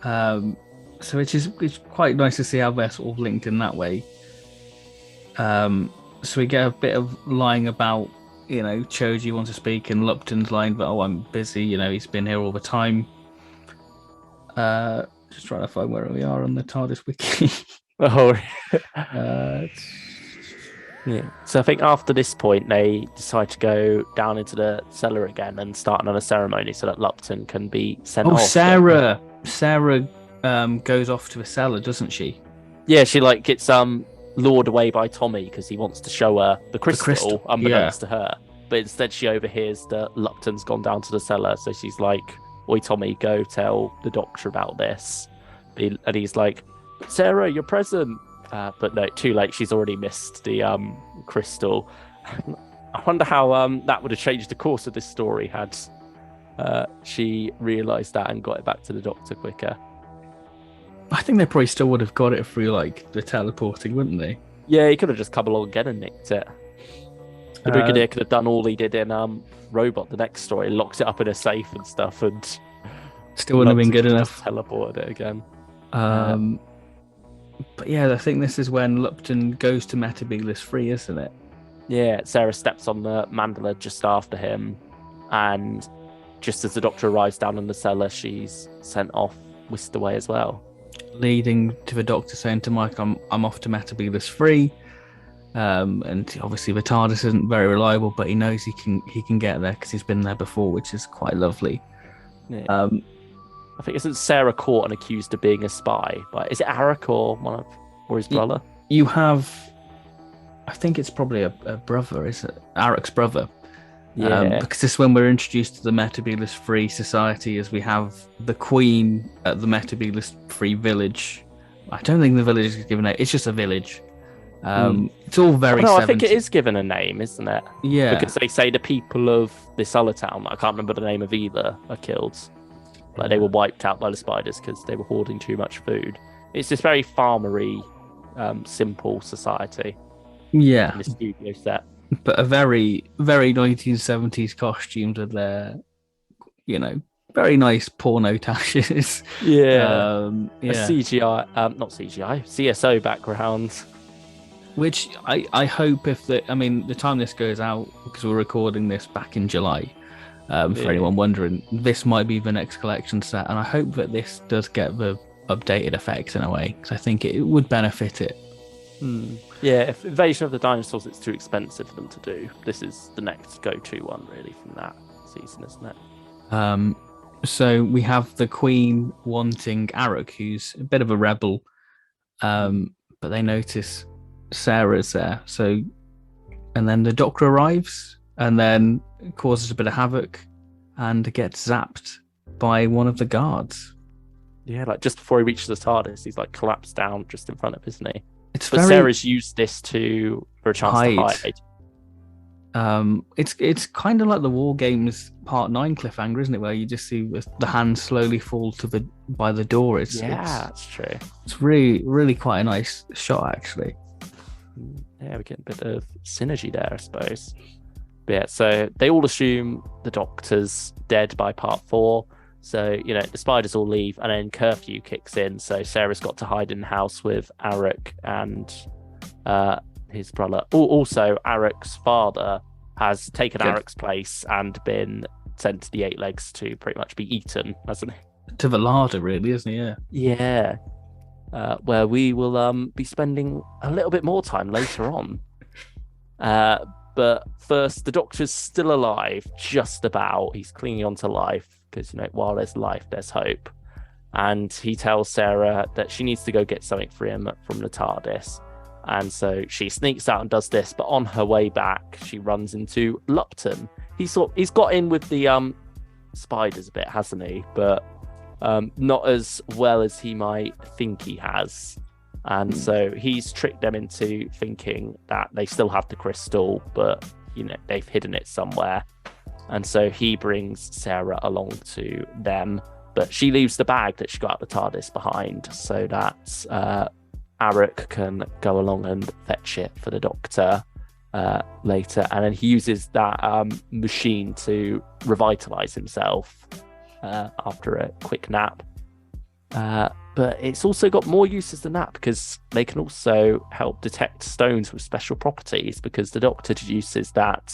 So it's quite nice to see how they're sort of linked in that way. So we get a bit of lying about Choji wants to speak, and Lupton's line, but I'm busy. He's been here all the time. Just trying to find where we are on the TARDIS wiki. Oh, uh, yeah. So I think after this point, they decide to go down into the cellar again and start another ceremony so that Lupton can be sent off. Sarah goes off to a cellar, doesn't she? Yeah, she gets lured away by Tommy because he wants to show her the crystal, unbeknownst to her. But instead, she overhears that Lupton's gone down to the cellar, so she's like, "Oi, Tommy, go tell the doctor about this." And he's like, "Sarah, you're present." But no, too late. She's already missed the crystal. I wonder how that would have changed the course of this story had she realised that and got it back to the doctor quicker. I think they probably still would have got it through the teleporting, wouldn't they? Yeah, he could have just come along again and nicked it. The Brigadier could have done all he did in Robot, the next story, locked it up in a safe and stuff, and still wouldn't have been good enough. Teleported it again. But yeah, I think this is when Lupton goes to Metebelis free, isn't it? Yeah, Sarah steps on the mandala just after him, and just as the doctor arrives down in the cellar, she's sent off, whisked away as well. Leading to the doctor saying to Mike, I'm off to Metebelis free. And obviously the TARDIS isn't very reliable, but he knows he can get there because he's been there before, which is quite lovely. Yeah. I think isn't Sarah caught and accused of being a spy? But is it Arak or his brother? You have, I think it's probably a brother. Is it Arak's brother? Yeah. Because this is when we're introduced to the Metebelis Free Society, as we have the Queen at the Metebelis Free Village. I don't think the village is given a name. It's just a village. It's all very. No, I think it is given a name, isn't it? Yeah. Because they say the people of this other town, I can't remember the name of either, are killed. Like they were wiped out by the spiders because they were hoarding too much food. It's this very farmery, simple society. Yeah. In the studio set. But a very, very 1970s costumes with their, very nice porno tashes. Yeah. A CGI, not CGI, CSO background. Which I hope the time this goes out, because we're recording this back in July, for anyone wondering, this might be the next collection set, and I hope that this does get the updated effects in a way, because I think it would benefit it. Yeah, if Invasion of the Dinosaurs, it's too expensive for them to do. This is the next go-to one, really, from that season, isn't it? So we have the Queen wanting Arak, who's a bit of a rebel, but they notice Sarah's there. And then the Doctor arrives, and then causes a bit of havoc, and gets zapped by one of the guards. Yeah, just before he reaches the TARDIS, he's collapsed down just in front of, isn't he? Sarah's used this for a chance to hide. It's kind of like the War Games Part 9 cliffhanger, isn't it? Where you just see the hand slowly fall by the door. That's true. It's really, really quite a nice shot, actually. Yeah, we get a bit of synergy there, I suppose. But yeah, so they all assume the Doctor's dead by Part 4. So, the spiders all leave, and then curfew kicks in. So Sarah's got to hide in the house with Arak and his brother. Also, Arak's father has taken Arak's place and been sent to the Eight Legs to pretty much be eaten, hasn't he? To the larder, really, isn't he? Yeah. Where we will be spending a little bit more time later on. But first, the Doctor's still alive, just about. He's clinging on to life, because, while there's life, there's hope. And he tells Sarah that she needs to go get something for him from the TARDIS. And so she sneaks out and does this, but on her way back, she runs into Lupton. He's got in with the spiders a bit, hasn't he? But not as well as he might think he has. And so he's tricked them into thinking that they still have the crystal, but, they've hidden it somewhere. And so he brings Sarah along to them, but she leaves the bag that she got at the TARDIS behind so that Arak can go along and fetch it for the Doctor later. And then he uses that machine to revitalize himself after a quick nap. But it's also got more uses than that, because they can also help detect stones with special properties, because the Doctor deduces that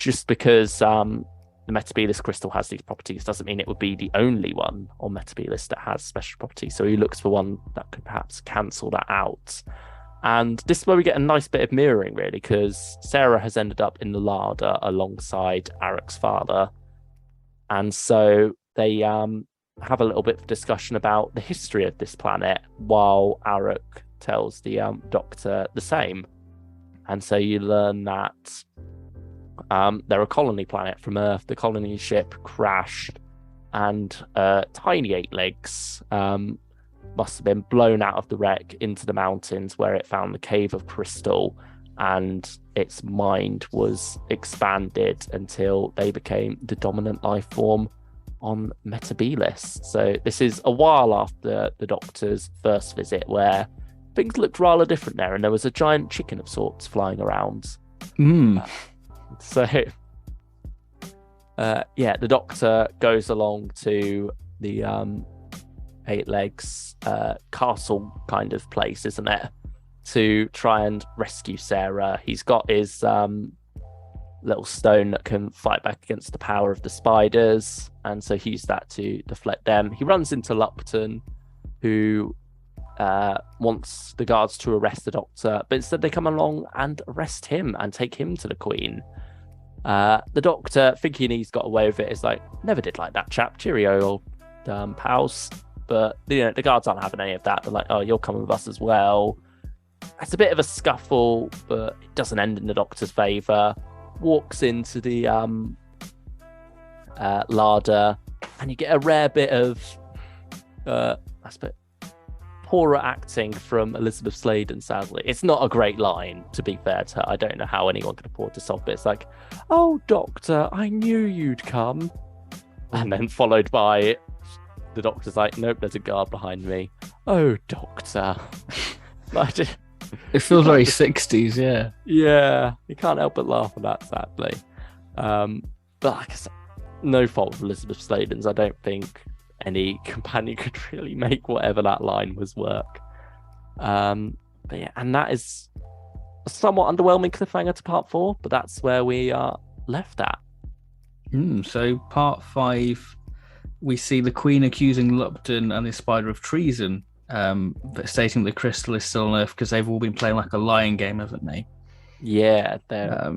just because the Metabolus crystal has these properties doesn't mean it would be the only one on Metabolus that has special properties. So he looks for one that could perhaps cancel that out. And this is where we get a nice bit of mirroring, really, because Sarah has ended up in the larder alongside Arak's father. And so they have a little bit of discussion about the history of this planet while Arak tells the Doctor the same. And so you learn that they're a colony planet from Earth. The colony ship crashed, and tiny 8-legs must have been blown out of the wreck into the mountains where it found the Cave of Crystal, and its mind was expanded until they became the dominant life form on Metabolus. So this is a while after the Doctor's first visit, where things looked rather different there, and there was a giant chicken of sorts flying around. So the Doctor goes along to the 8-legs castle kind of place, isn't it, to try and rescue Sarah. He's got his little stone that can fight back against the power of the spiders, and so he used that to deflect them. He runs into Lupton, who wants the guards to arrest the Doctor, but instead they come along and arrest him and take him to the Queen. The Doctor, thinking he's got away with it, is like, never did like that chap, cheerio, old pals. But the guards aren't having any of that. They're like, oh, you're coming with us as well. It's a bit of a scuffle, but it doesn't end in the Doctor's favour. Walks into the larder, and you get a rare bit of poorer acting from Elizabeth Sladen, sadly. It's not a great line, to be fair to her. I don't know how anyone could afford to sob it. It's like, oh, Doctor, I knew you'd come. And then followed by the Doctor's like, nope, there's a guard behind me. Oh, Doctor. It feels very 60s, yeah. Yeah, you can't help but laugh at that, sadly. But like I said, no fault of Elizabeth Sladen's. I don't think any companion could really make whatever that line was work. But yeah, and that is a somewhat underwhelming cliffhanger to part 4, but that's where we are left at. So part 5, we see the Queen accusing Lupton and his spider of treason, but stating the crystal is still on Earth because they've all been playing like a lying game, haven't they? Yeah, they're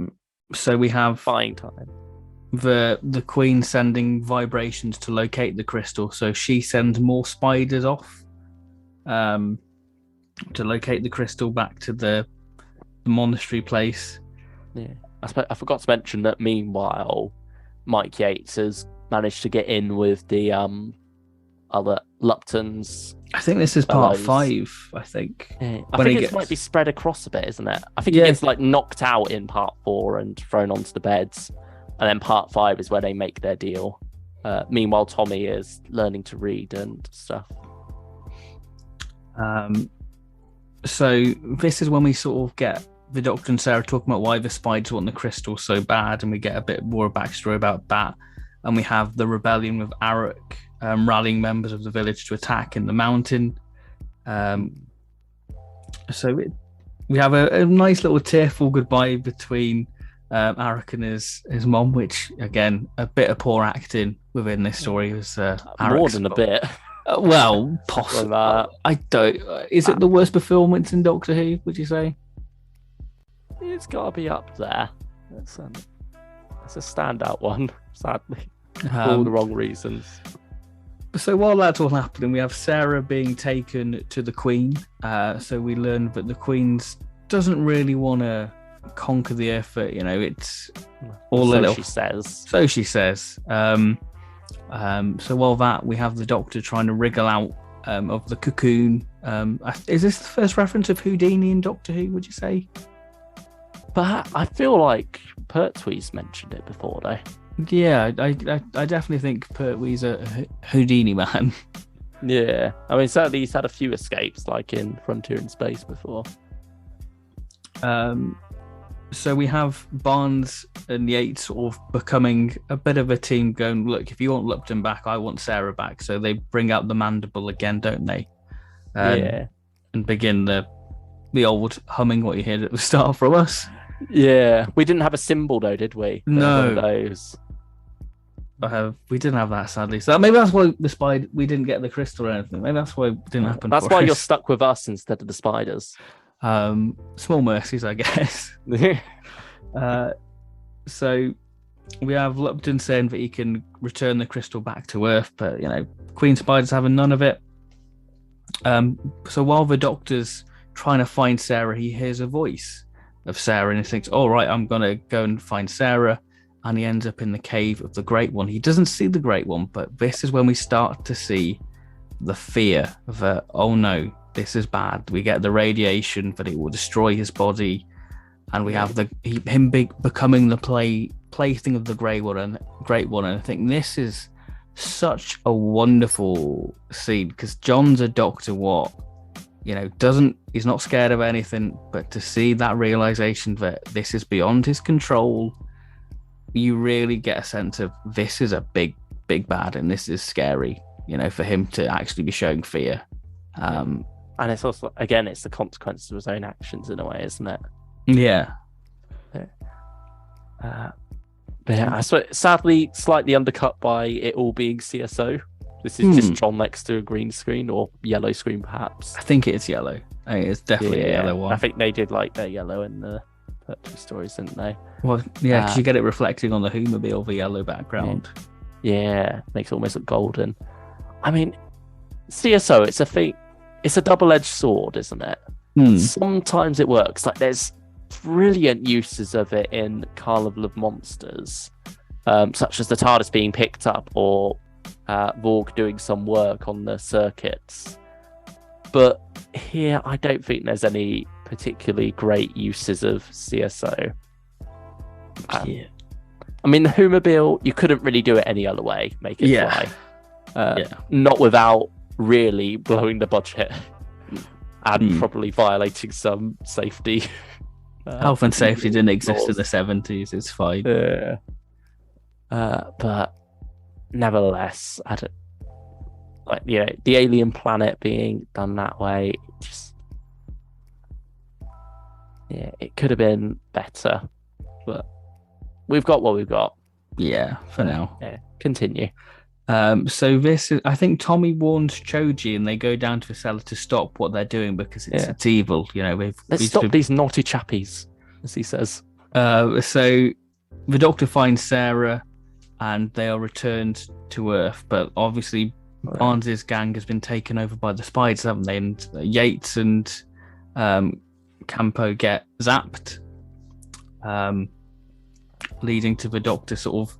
so we have buying time. The Queen sending vibrations to locate the crystal, so she sends more spiders off to locate the crystal back to the monastery place. Yeah, I forgot to mention that meanwhile, Mike Yates has managed to get in with the other Luptons. I think this is part 5. I think. Yeah. I think it might be spread across a bit, isn't it? I think he gets like knocked out in part 4 and thrown onto the beds, and then part 5 is where they make their deal. Meanwhile, Tommy is learning to read and stuff. So this is when we sort of get the Doctor and Sarah talking about why the spiders want the crystal so bad, and we get a bit more backstory about that. And we have the rebellion with Arak rallying members of the village to attack in the mountain. So we have a nice little tearful goodbye between Arak and his mom, which again, a bit of poor acting within this story. Was more than a bit. Well, possibly. I don't. Is it the worst performance in Doctor Who? Would you say? It's got to be up there. It's a standout one, sadly, for all the wrong reasons. So while that's all happening, we have Sarah being taken to the Queen. So we learn that the Queen doesn't really want to conquer the Earth. It's all so she says. So she says. So while that, we have the Doctor trying to wriggle out of the cocoon. Is this the first reference of Houdini in Doctor Who, would you say? But I feel like Pertwee's mentioned it before, though. Yeah, I definitely think Pertwee's a Houdini man. Yeah, I mean, certainly he's had a few escapes, like in Frontier in Space before. So we have Barnes and Yates sort of becoming a bit of a team going, look, if you want Lupton back, I want Sarah back. So they bring out the mandible again, don't they? Yeah. And begin the old humming what you heard at the start from us. Yeah, we didn't have a symbol though, did we? One of No, those. we didn't have that sadly. So maybe that's why we didn't get the crystal or anything. Maybe that's why it didn't happen That's for why you're us. stuck with us instead of the spiders. Small mercies, I guess. So we have Lupton saying that he can return the crystal back to Earth, but Queen Spider's having none of it. So while the Doctor's trying to find Sarah, he hears a voice of Sarah and he thinks, "All right, I'm gonna go and find Sarah." And he ends up in the cave of the Great One. He doesn't see the Great One, but this is when we start to see the fear of, oh no, this is bad. We get the radiation that it will destroy his body, and we have him becoming the plaything of the Great One. And I think this is such a wonderful scene because John's a Doctor he's not scared of anything, but to see that realization that this is beyond his control, you really get a sense of this is a big bad and this is scary, for him to actually be showing fear. And it's also, again, it's the consequences of his own actions in a way, isn't it? Yeah. But yeah, I suppose sadly slightly undercut by it all being CSO. This is just John next to a green screen or yellow screen, perhaps. I think it's yellow. I think it's definitely a yellow one. I think they did like their yellow in the Post Stories, didn't they? Well, yeah, because you get it reflecting on the Whomobile, the yellow background. Yeah, makes it almost look golden. I mean, CSO, it's a double-edged sword, isn't it? Sometimes it works. Like there's brilliant uses of it in Carnival of Monsters, such as the TARDIS being picked up or Vorg doing some work on the circuits. But here, I don't think there's any particularly great uses of CSO. I mean, the Whomobile, you couldn't really do it any other way, make it fly. Not without really blowing the budget and probably violating some safety. Health and safety didn't exist in the 70s, it's fine. But nevertheless, I don't like the alien planet being done that way. It could have been better, but we've got what we've got. Yeah, for now. Yeah, continue. So this is, I think Tommy warns Choji, and they go down to the cellar to stop what they're doing because it's evil. Let's stop these naughty chappies, as he says. So the Doctor finds Sarah, and they are returned to Earth. But obviously, Barnes's gang has been taken over by the spiders, haven't they? And Yates and Campo get zapped, leading to the Doctor sort of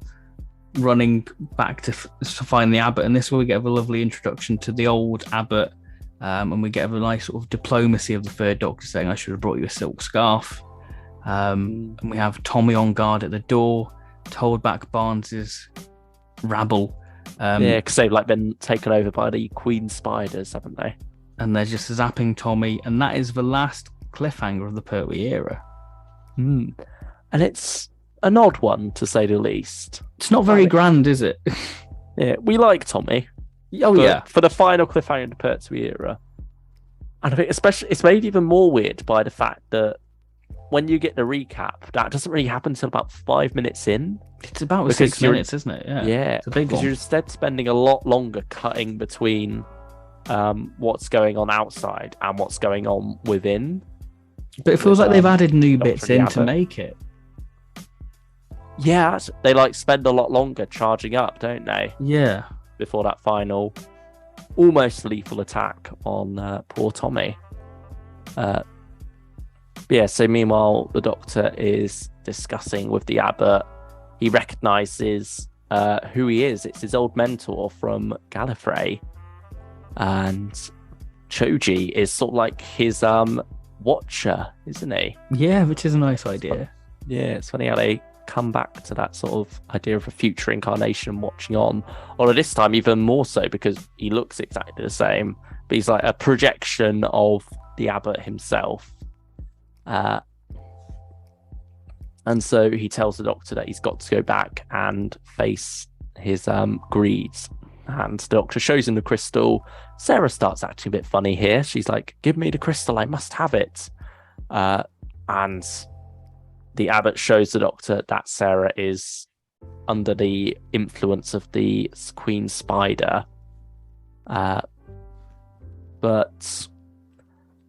running back to find the Abbot. And this is where we get a lovely introduction to the old Abbot, and we get a nice sort of diplomacy of the Third Doctor saying, "I should have brought you a silk scarf." And we have Tommy on guard at the door to hold back Barnes's rabble. Because they've been taken over by the Queen Spiders, haven't they? And they're just zapping Tommy, and that is the last cliffhanger of the Pertwee era. And it's an odd one, to say the least. It's not very grand, is it? Yeah, we like Tommy. For the final cliffhanger of the Pertwee era. And I think especially it's made even more weird by the fact that when you get the recap, that doesn't really happen until about 5 minutes in. It's about 6 minutes, isn't it? Yeah. It's a big because one. you're instead spending a lot longer cutting between what's going on outside and what's going on within. But it feels like they've added new bits in to make it. Yeah, they spend a lot longer charging up, don't they? Yeah. Before that final, almost lethal attack on poor Tommy. So meanwhile, the Doctor is discussing with the Abbot. He recognises who he is. It's his old mentor from Gallifrey. And Choji is sort of like his watcher, isn't he? Yeah, which is a nice idea. It's funny how they come back to that sort of idea of a future incarnation watching on. Although this time even more so because he looks exactly the same. But he's like a projection of the Abbot himself. And so he tells the Doctor that he's got to go back and face his greeds. And the Doctor shows him the crystal. Sarah starts acting a bit funny here. She's like, "Give me the crystal, I must have it." And the abbot shows the Doctor that Sarah is under the influence of the Queen Spider. But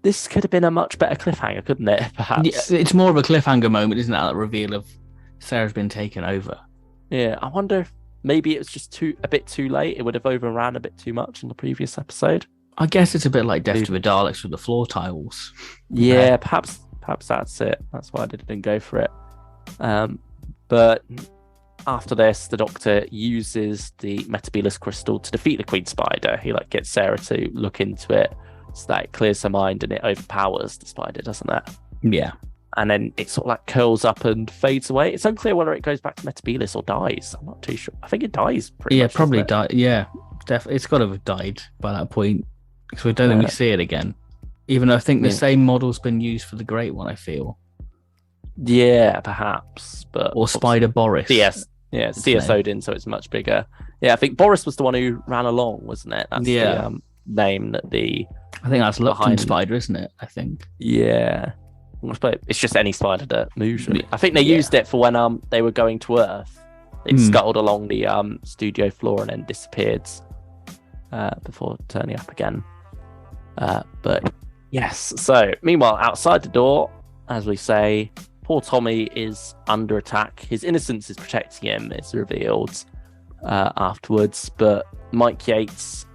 this could have been a much better cliffhanger, couldn't it? Perhaps. Yeah, it's more of a cliffhanger moment, isn't it? That reveal of Sarah's been taken over. Yeah, I wonder if maybe it was just a bit too late. It would have overran a bit too much in the previous episode. I guess it's a bit like Death to the Daleks with the floor tiles. Yeah, perhaps that's it. That's why I didn't go for it. But after this, the Doctor uses the Metebelis crystal to defeat the Queen Spider. He gets Sarah to look into it so that it clears her mind and it overpowers the spider, doesn't it? Yeah. And then it sort of curls up and fades away. It's unclear whether it goes back to Metebelis or dies. I'm not too sure. I think it dies pretty much. Yeah, probably died. Yeah, definitely. It's got to have died by that point because we don't think we see it again. Even though I think the same model's been used for the Great One, I feel. Yeah, perhaps. Or Spider Boris. Yes. Yeah, C.S. Odin, so it's much bigger. Yeah, I think Boris was the one who ran along, wasn't it? That's the name that I think that's Lupton Spider, isn't it? I think. Yeah. It's just any spider that moves. Really. I think they used it for when they were going to Earth. They scuttled along the studio floor and then disappeared before turning up again. But yes, so meanwhile, outside the door, as we say, poor Tommy is under attack. His innocence is protecting him, it's revealed afterwards. But Mike Yates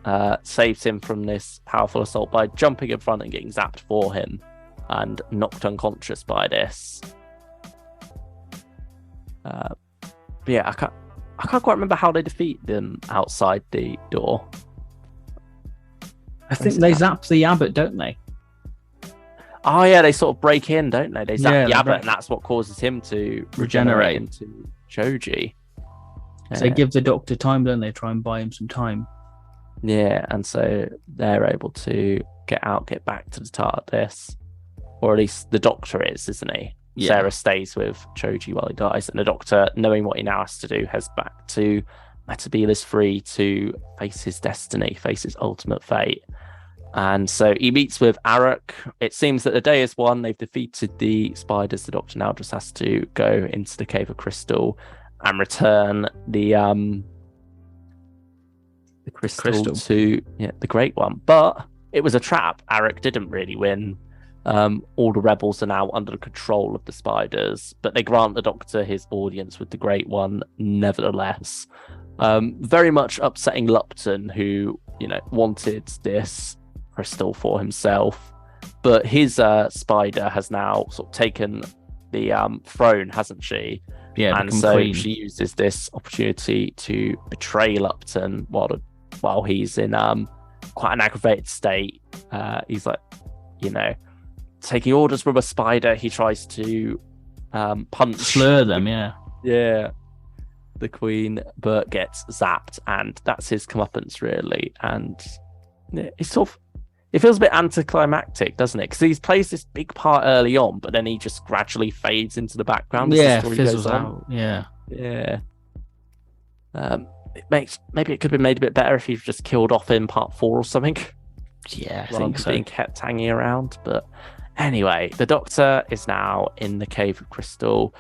saves him from this powerful assault by jumping in front and getting zapped for him and knocked unconscious by this. Yeah, I can't quite remember how they defeat them outside the door. I think they zap the abbot, don't they? Oh yeah, they sort of break in, don't they? They zap the abbot, and that's what causes him to regenerate into Choji. So they give the Doctor time, don't they? Try and buy him some time. Yeah, and so they're able to get back to the TARDIS. Or at least the Doctor is, isn't he? Yeah. Sarah stays with Choji while he dies, and the Doctor, knowing what he now has to do, heads back to Metebelis 3 to face his destiny, face his ultimate fate. And so he meets with Arak. It seems that the day is won. They've defeated the spiders. The Doctor now just has to go into the Cave of Crystal and return the crystal to the Great One. But it was a trap. Arak didn't really win. All the rebels are now under the control of the spiders, but they grant the Doctor his audience with the Great One nevertheless. Very much upsetting Lupton, who wanted this crystal for himself, but his spider has now sort of taken the throne, hasn't she? Yeah, and so queen. She uses this opportunity to betray Lupton while he's in quite an aggravated state. He's taking orders from a spider. He tries to slur them, the Queen, but gets zapped, and that's his comeuppance really. And it feels a bit anticlimactic, doesn't it? Because he plays this big part early on, but then he just gradually fades into the background. Fizzles out. Maybe it could have been made a bit better if he just killed off in part 4 or something. Yeah, I think so. Being kept hanging around. But anyway, the Doctor is now in the Cave of Crystal.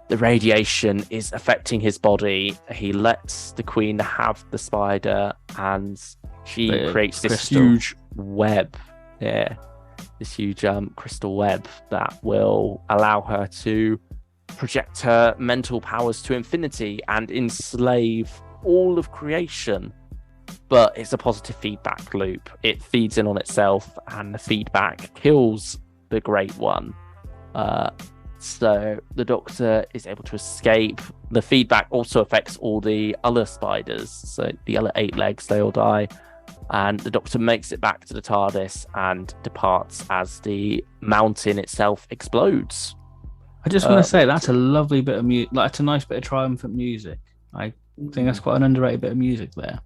The radiation is affecting his body. He lets the Queen have the spider, and she creates this huge web. Yeah, this huge crystal web that will allow her to project her mental powers to infinity and enslave all of creation. But it's a positive feedback loop. It feeds in on itself, and the feedback kills the Great One. So the Doctor is able to escape. The feedback also affects all the other spiders. So the other 8 legs, they all die. And the Doctor makes it back to the TARDIS and departs as the mountain itself explodes. I just want to say that's a lovely bit of music. It's a nice bit of triumphant music. I think that's quite an underrated bit of music there.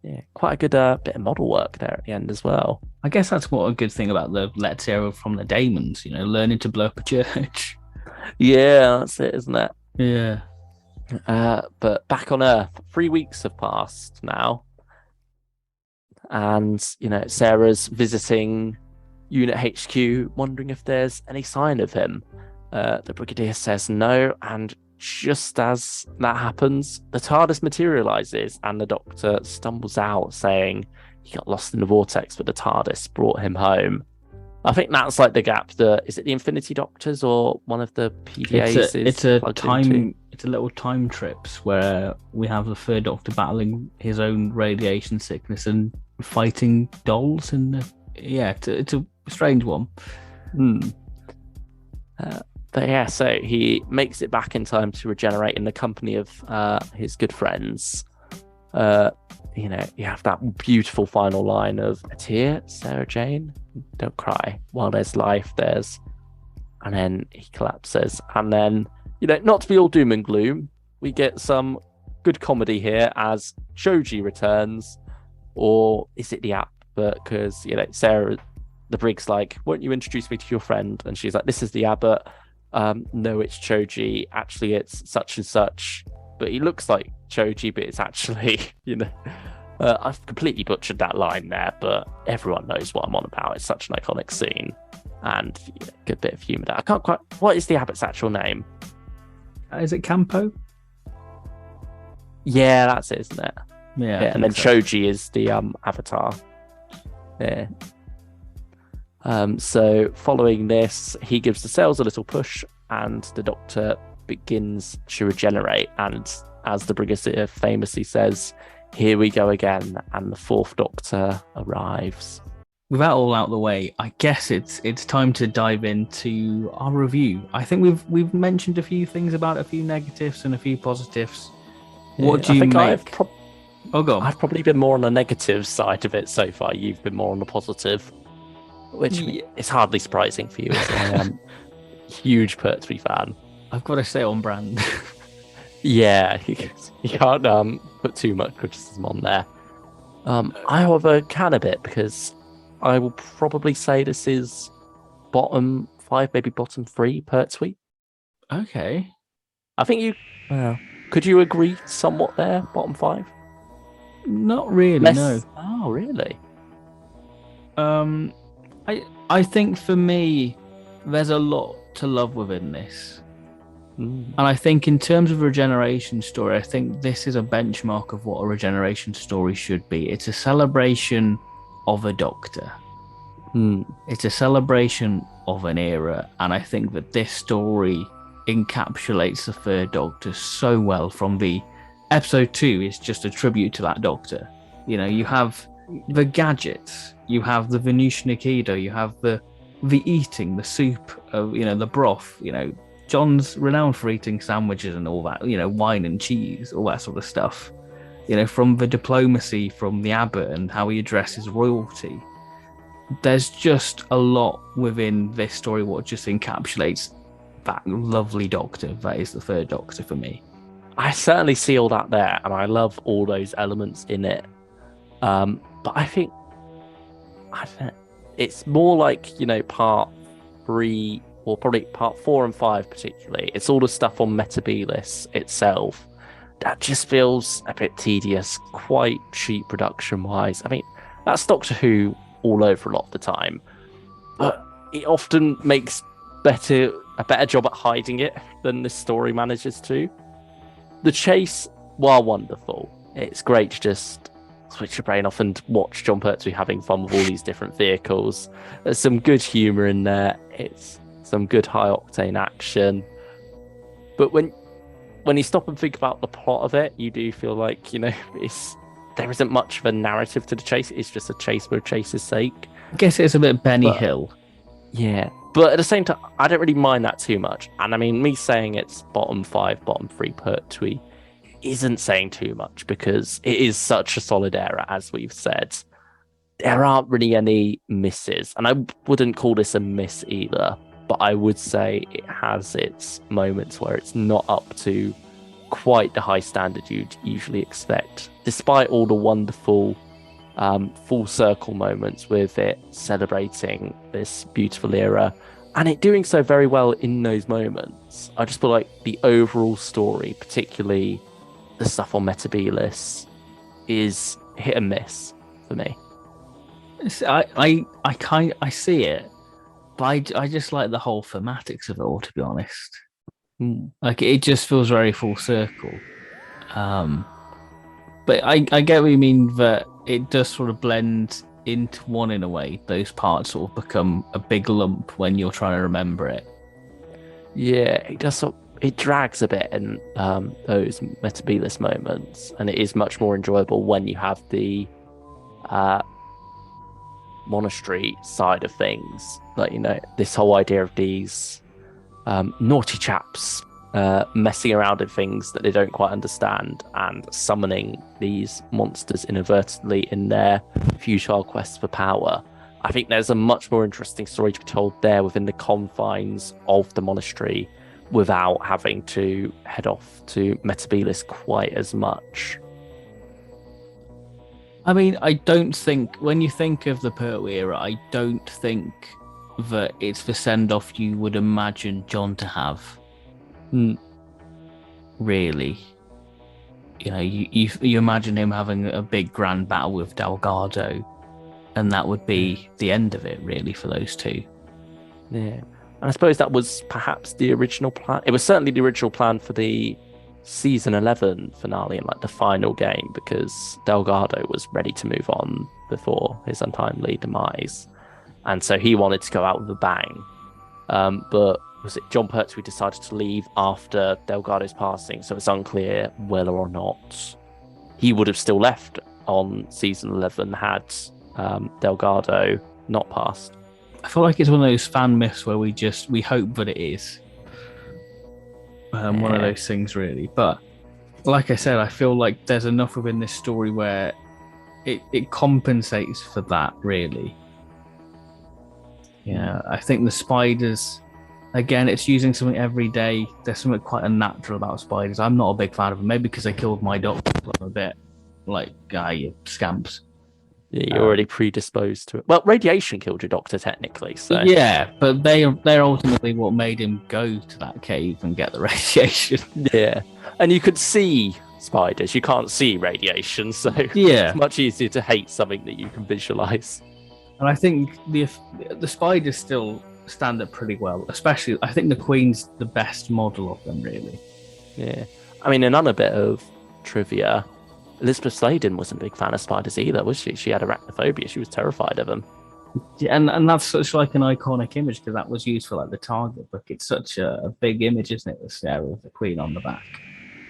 Yeah, quite a good bit of model work there at the end as well. I guess that's what a good thing about the Let's Hear from the Daemons, learning to blow up a church. Yeah, that's it, isn't it? Yeah. But back on Earth, 3 weeks have passed now. And, Sarah's visiting Unit HQ, wondering if there's any sign of him. The Brigadier says no, and just as that happens, the TARDIS materializes and the Doctor stumbles out saying he got lost in the vortex, but the TARDIS brought him home. I think that's like the gap that is it the Infinity Doctors or one of the PDAs it's is a plugged time into? it's a little time trips where we have the third Doctor battling his own radiation sickness and fighting dolls, and it's a strange one. But yeah, so he makes it back in time to regenerate in the company of his good friends. You have that beautiful final line of a tear, Sarah Jane, don't cry. While there's life, there's... And then he collapses. And then, not to be all doom and gloom, we get some good comedy here as Shoji returns, or is it the app? Because, Sarah, the Brig's like, won't you introduce me to your friend? And she's like, this is the Abbot. No, it's Choji. Actually, it's such and such. But he looks like Choji, but it's actually, I've completely butchered that line there, but everyone knows what I'm on about. It's such an iconic scene. And good bit of humour there. I can't quite... What is the Abbot's actual name? Is it Campo? Yeah, that's it, isn't it? Yeah, and then so. Choji is the avatar. Yeah. So following this, he gives the cells a little push, and the Doctor begins to regenerate. And as the Brigadier famously says, "Here we go again," and the fourth Doctor arrives. With that all out of the way, I guess it's time to dive into our review. I think we've mentioned a few things about a few negatives and a few positives. What do you make? Go on. I've probably been more on the negative side of it so far. You've been more on the positive, which is hardly surprising for you. I am a huge Pertwee fan. I've got to say on brand. Yeah, you can't put too much criticism on there. I, however, can a bit because I will probably say this is bottom 5, maybe bottom 3 Pertwee. Okay. I think you... could you agree somewhat there, bottom 5? Not really, no. Oh, really? I think for me, there's a lot to love within this. And I think in terms of a regeneration story, I think this is a benchmark of what a regeneration story should be. It's a celebration of a Doctor. It's a celebration of an era, and I think that this story encapsulates the third Doctor so well. From the episode 2 is just a tribute to that Doctor. You have the gadgets, you have the Venusian Aikido, you have the eating, the soup, the broth. John's renowned for eating sandwiches and all that. Wine and cheese, all that sort of stuff. From the diplomacy from the Abbot and how he addresses royalty. There's just a lot within this story what just encapsulates that lovely Doctor that is the third Doctor for me. I certainly see all that there, and I love all those elements in it. But I think it's more like, part 3, or probably part 4 and 5 particularly. It's all the stuff on Metabilis itself that just feels a bit tedious, quite cheap production-wise. I mean, that's Doctor Who all over a lot of the time, but it often makes a better job at hiding it than this story manages to. The chase, while wonderful, it's great to just switch your brain off and watch Jon Pertwee having fun with all these different vehicles. There's some good humour in there. It's some good high-octane action. But when you stop and think about the plot of it, you do feel like, there isn't much of a narrative to the chase. It's just a chase for chase's sake. I guess it's a bit Benny Hill. Yeah. But at the same time, I don't really mind that too much. And I mean, me saying it's bottom 5, bottom 3 Pertwee isn't saying too much because it is such a solid era, as we've said. There aren't really any misses. And I wouldn't call this a miss either. But I would say it has its moments where it's not up to quite the high standard you'd usually expect, despite all the wonderful full circle moments with it celebrating this beautiful era and it doing so very well in those moments. I just feel like the overall story, particularly the stuff on Metabilis, is hit and miss for me. I see it, But I just like the whole thematics of it all, to be honest. Mm. Like it just feels very full circle. Um, but I get what you mean that it does sort of blend into one in a way. Those parts sort of become a big lump when you're trying to remember it. Yeah, it does. It drags a bit in those Metabolus moments, and it is much more enjoyable when you have the uh, monastery side of things. Like, this whole idea of these naughty chaps messing around in things that they don't quite understand and summoning these monsters inadvertently in their futile quest for power. I think there's a much more interesting story to be told there within the confines of the monastery without having to head off to Metabolus quite as much. I mean, I don't think when you think of the Pertwee era, I don't think that it's the send off you would imagine John to have. Mm. Really, you imagine him having a big grand battle with Delgado, and that would be the end of it, really, for those two. Yeah. And I suppose that was perhaps the original plan. It was certainly the original plan for the season 11 finale and like the final game, because Delgado was ready to move on before his untimely demise. And so he wanted to go out with a bang. But was it John Pertwee decided to leave after Delgado's passing? So it's unclear whether or not he would have still left on season 11 had Delgado not passed. I feel like it's one of those fan myths where we hope that it is one of those things, really. But like I said, I feel like there's enough within this story where it compensates for that, really. Yeah, I think the spiders, again, it's using something every day. There's something quite unnatural about spiders. I'm not a big fan of them, maybe because they killed my doctor. I'm a bit like, you scamps. Yeah, you're already predisposed to it. Well, radiation killed your doctor, technically. So yeah, but they're ultimately what made him go to that cave and get the radiation. yeah, and you could see spiders. You can't see radiation, so yeah, it's much easier to hate something that you can visualize. And I think the spiders still stand up pretty well. Especially, I think the Queen's the best model of them, really. Yeah, I mean, another bit of trivia: Elizabeth Sladen wasn't a big fan of spiders either, was she? She had arachnophobia. She was terrified of them. Yeah, and that's such like an iconic image because that was used for like the Target book. It's such a big image, isn't it? The stare of the Queen on the back.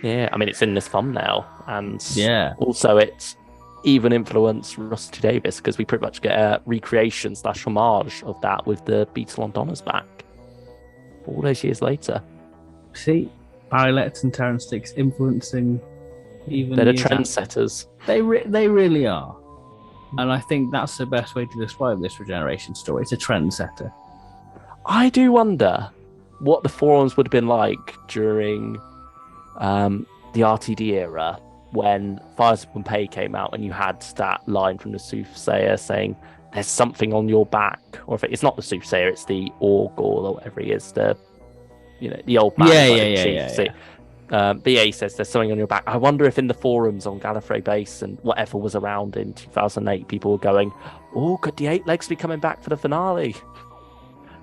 Yeah, I mean, it's in this thumbnail, and yeah, also it's even influenced Russell T Davies because we pretty much get a recreation / homage of that with the beetle on Donna's back all those years later. See, Barry Letts and Terrence Sticks influencing even they're the trendsetters. They really are, and I think that's the best way to describe this Regeneration story. It's a trendsetter. I do wonder what the forums would have been like during the RTD era when Fires of Pompeii came out and you had that line from the soothsayer saying there's something on your back, or if it's not the soothsayer, it's the Orgol or whatever he is, the old man. But yeah, he says there's something on your back. I wonder if in the forums on Gallifrey Base and whatever was around in 2008, people were going, oh, could the 8 legs be coming back for the finale?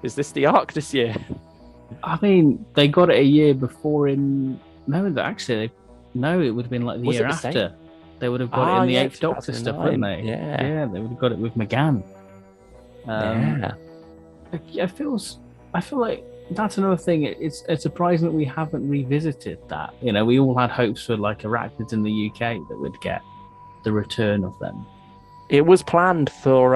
Is this the arc this year? I mean, they got it a year before it would have been like the year after. Same? They would have got it in the 8th Doctor stuff, wouldn't they? Yeah, they would have got it with McGann. I feel like that's another thing. It's surprising that we haven't revisited that. We all had hopes for like arachnids in the UK that would get the return of them. It was planned for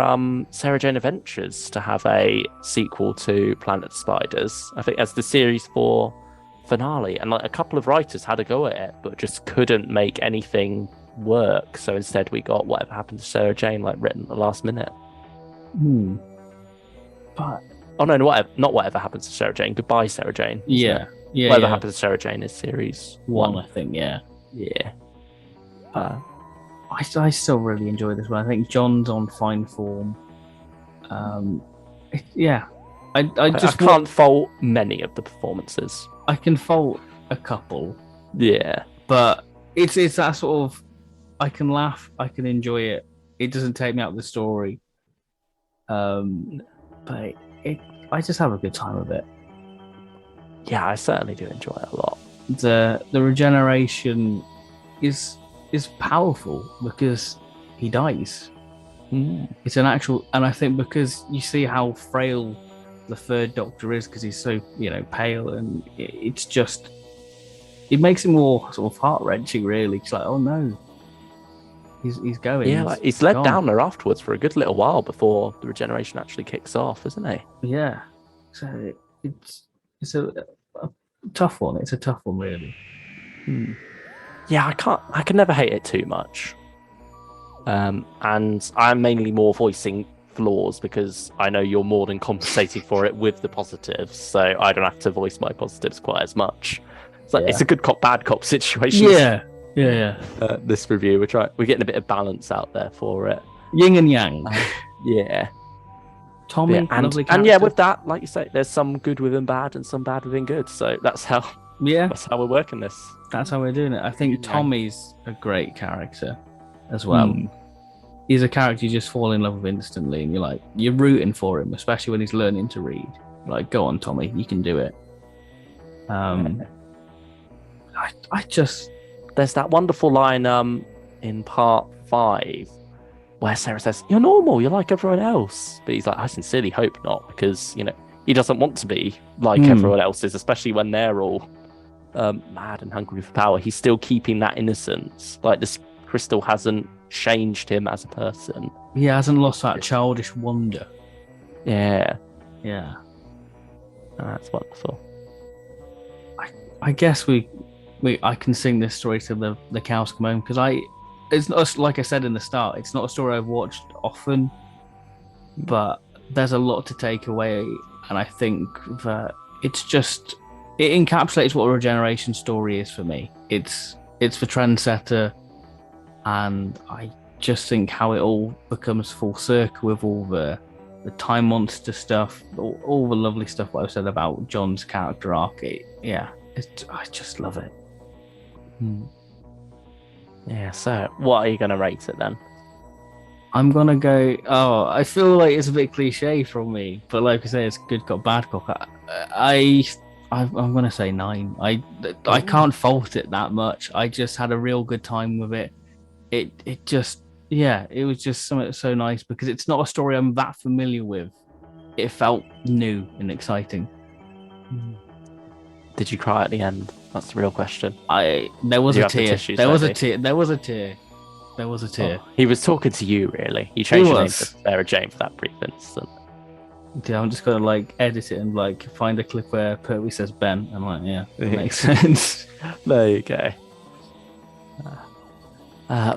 Sarah Jane Adventures to have a sequel to Planet of Spiders. I think as the series 4 finale, and like a couple of writers had a go at it, but just couldn't make anything work. So instead, we got Whatever Happened to Sarah Jane, like written at the last minute. But oh no, not Whatever Happened to Sarah Jane. Goodbye, Sarah Jane. Yeah. Whatever Happened to Sarah Jane is series 1, I think. Yeah. I still really enjoy this one. I think John's on fine form. I can't fault many of the performances. I can fault a couple. Yeah, but it's that sort of I can laugh, I can enjoy it. It doesn't take me out of the story. But I just have a good time with it. Yeah, I certainly do enjoy it a lot. The regeneration is powerful because he dies. Mm. It's an actual, and I think because you see how frail the third Doctor is because he's so pale, and it's just it makes it more sort of heart wrenching. Really, it's like, oh no, he's going, Yeah, he's like he's led gone. down there afterwards for a good little while before the regeneration actually kicks off, isn't he? Yeah, so it's a tough one. It's a tough one, really. Hmm. Yeah, I can never hate it too much. And I'm mainly more voicing flaws because I know you're more than compensating for it with the positives, so I don't have to voice my positives quite as much. It's Yeah, a good cop, bad cop situation. yeah, yeah. This review, we're getting a bit of balance out there for it. Yin and yang. Yeah. But yeah, Tommy, and lovely and yeah, character. with that, like you say, there's some good within bad and some bad within good. So Yeah, that's how we're working this. that's how we're doing it. I think Yin yang. Tommy's a great character as well. Hmm. He's a character you just fall in love with instantly, and you're rooting for him, especially when he's learning to read. Like, go on, Tommy, you can do it. Um, I just There's that wonderful line in part 5 where Sarah says, "You're normal, you're like everyone else." But he's like, "I sincerely hope not," because he doesn't want to be like everyone else is, especially when they're all mad and hungry for power. He's still keeping that innocence. Like this crystal hasn't changed him as a person. he hasn't lost that childish wonder. Yeah, Yeah, that's wonderful. I guess I can sing this story till the cows come home because it's not like I said in the start. It's not a story I've watched often, but there's a lot to take away, and I think that it encapsulates what a regeneration story is for me. It's for trendsetter, and I just think how it all becomes full circle with all the time monster stuff, all the lovely stuff that I've said about John's character arc. I just love it. Yeah, so what are you going to rate it then? I'm gonna go. Oh, I feel like it's a bit cliche from me, but like I say, it's good cop, bad cop. I'm gonna say 9. I Ooh. can't fault it that much. I just had a real good time with it. It just it was just something so nice because it's not a story I'm that familiar with. It felt new and exciting. Did you cry at the end? That's the real question. There was Do you a have the tear. tissues There was a ready? tear. There was a tear. There was a tear. Oh, he was talking to you, really. You He changed your name to was. Sarah Jane for that brief instant. Yeah, I'm just gonna edit it and find a clip where Pertwee says Ben. I'm like, yeah, that makes sense. There you go.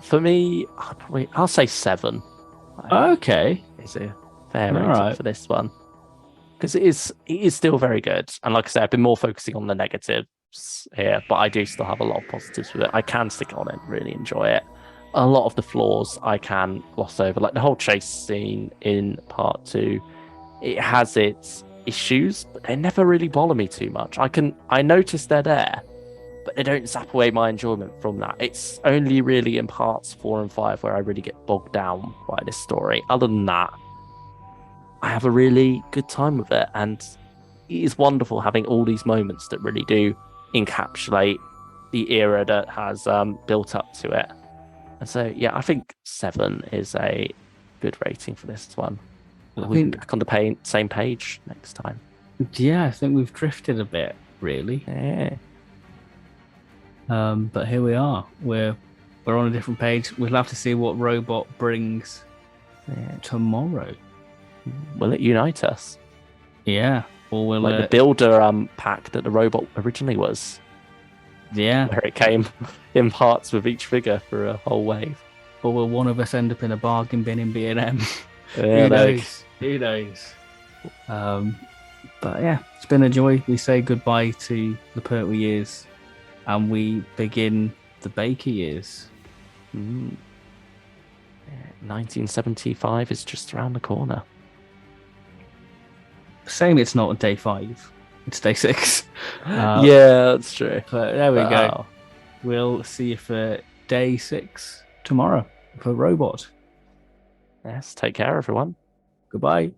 For me, I'll say 7. Okay. Is a fair All rating right. for this one because it is still very good. And like I said, I've been more focusing on the negatives here, but I do still have a lot of positives with it. I can stick on it, really enjoy it. A lot of the flaws I can gloss over, like the whole chase scene in part 2. It has its issues, but they never really bother me too much. I notice they're there, but they don't zap away my enjoyment from that. It's only really in parts 4 and 5 where I really get bogged down by this story. Other than that, I have a really good time with it, and it is wonderful having all these moments that really do encapsulate the era that has built up to it. And so, yeah, I think 7 is a good rating for this one. We'll be back on the same page next time. Yeah, I think we've drifted a bit, really. Yeah. But here we are. We're on a different page. We'll have to see what Robot brings tomorrow. Will it unite us? Yeah. Or will like the builder pack that the robot originally was. Yeah. Where it came in parts with each figure for a whole wave. Or will one of us end up in a bargain bin in B&M? Yeah, Who knows? Who knows? But yeah, it's been a joy. We say goodbye to the Pertwee years and we begin the Baker years. 1975 is just around the corner. Same, it's not day 5. It's day 6. Yeah, that's true. But there we go. We'll see you for day 6 tomorrow for Robot. Yes, take care, everyone. Goodbye.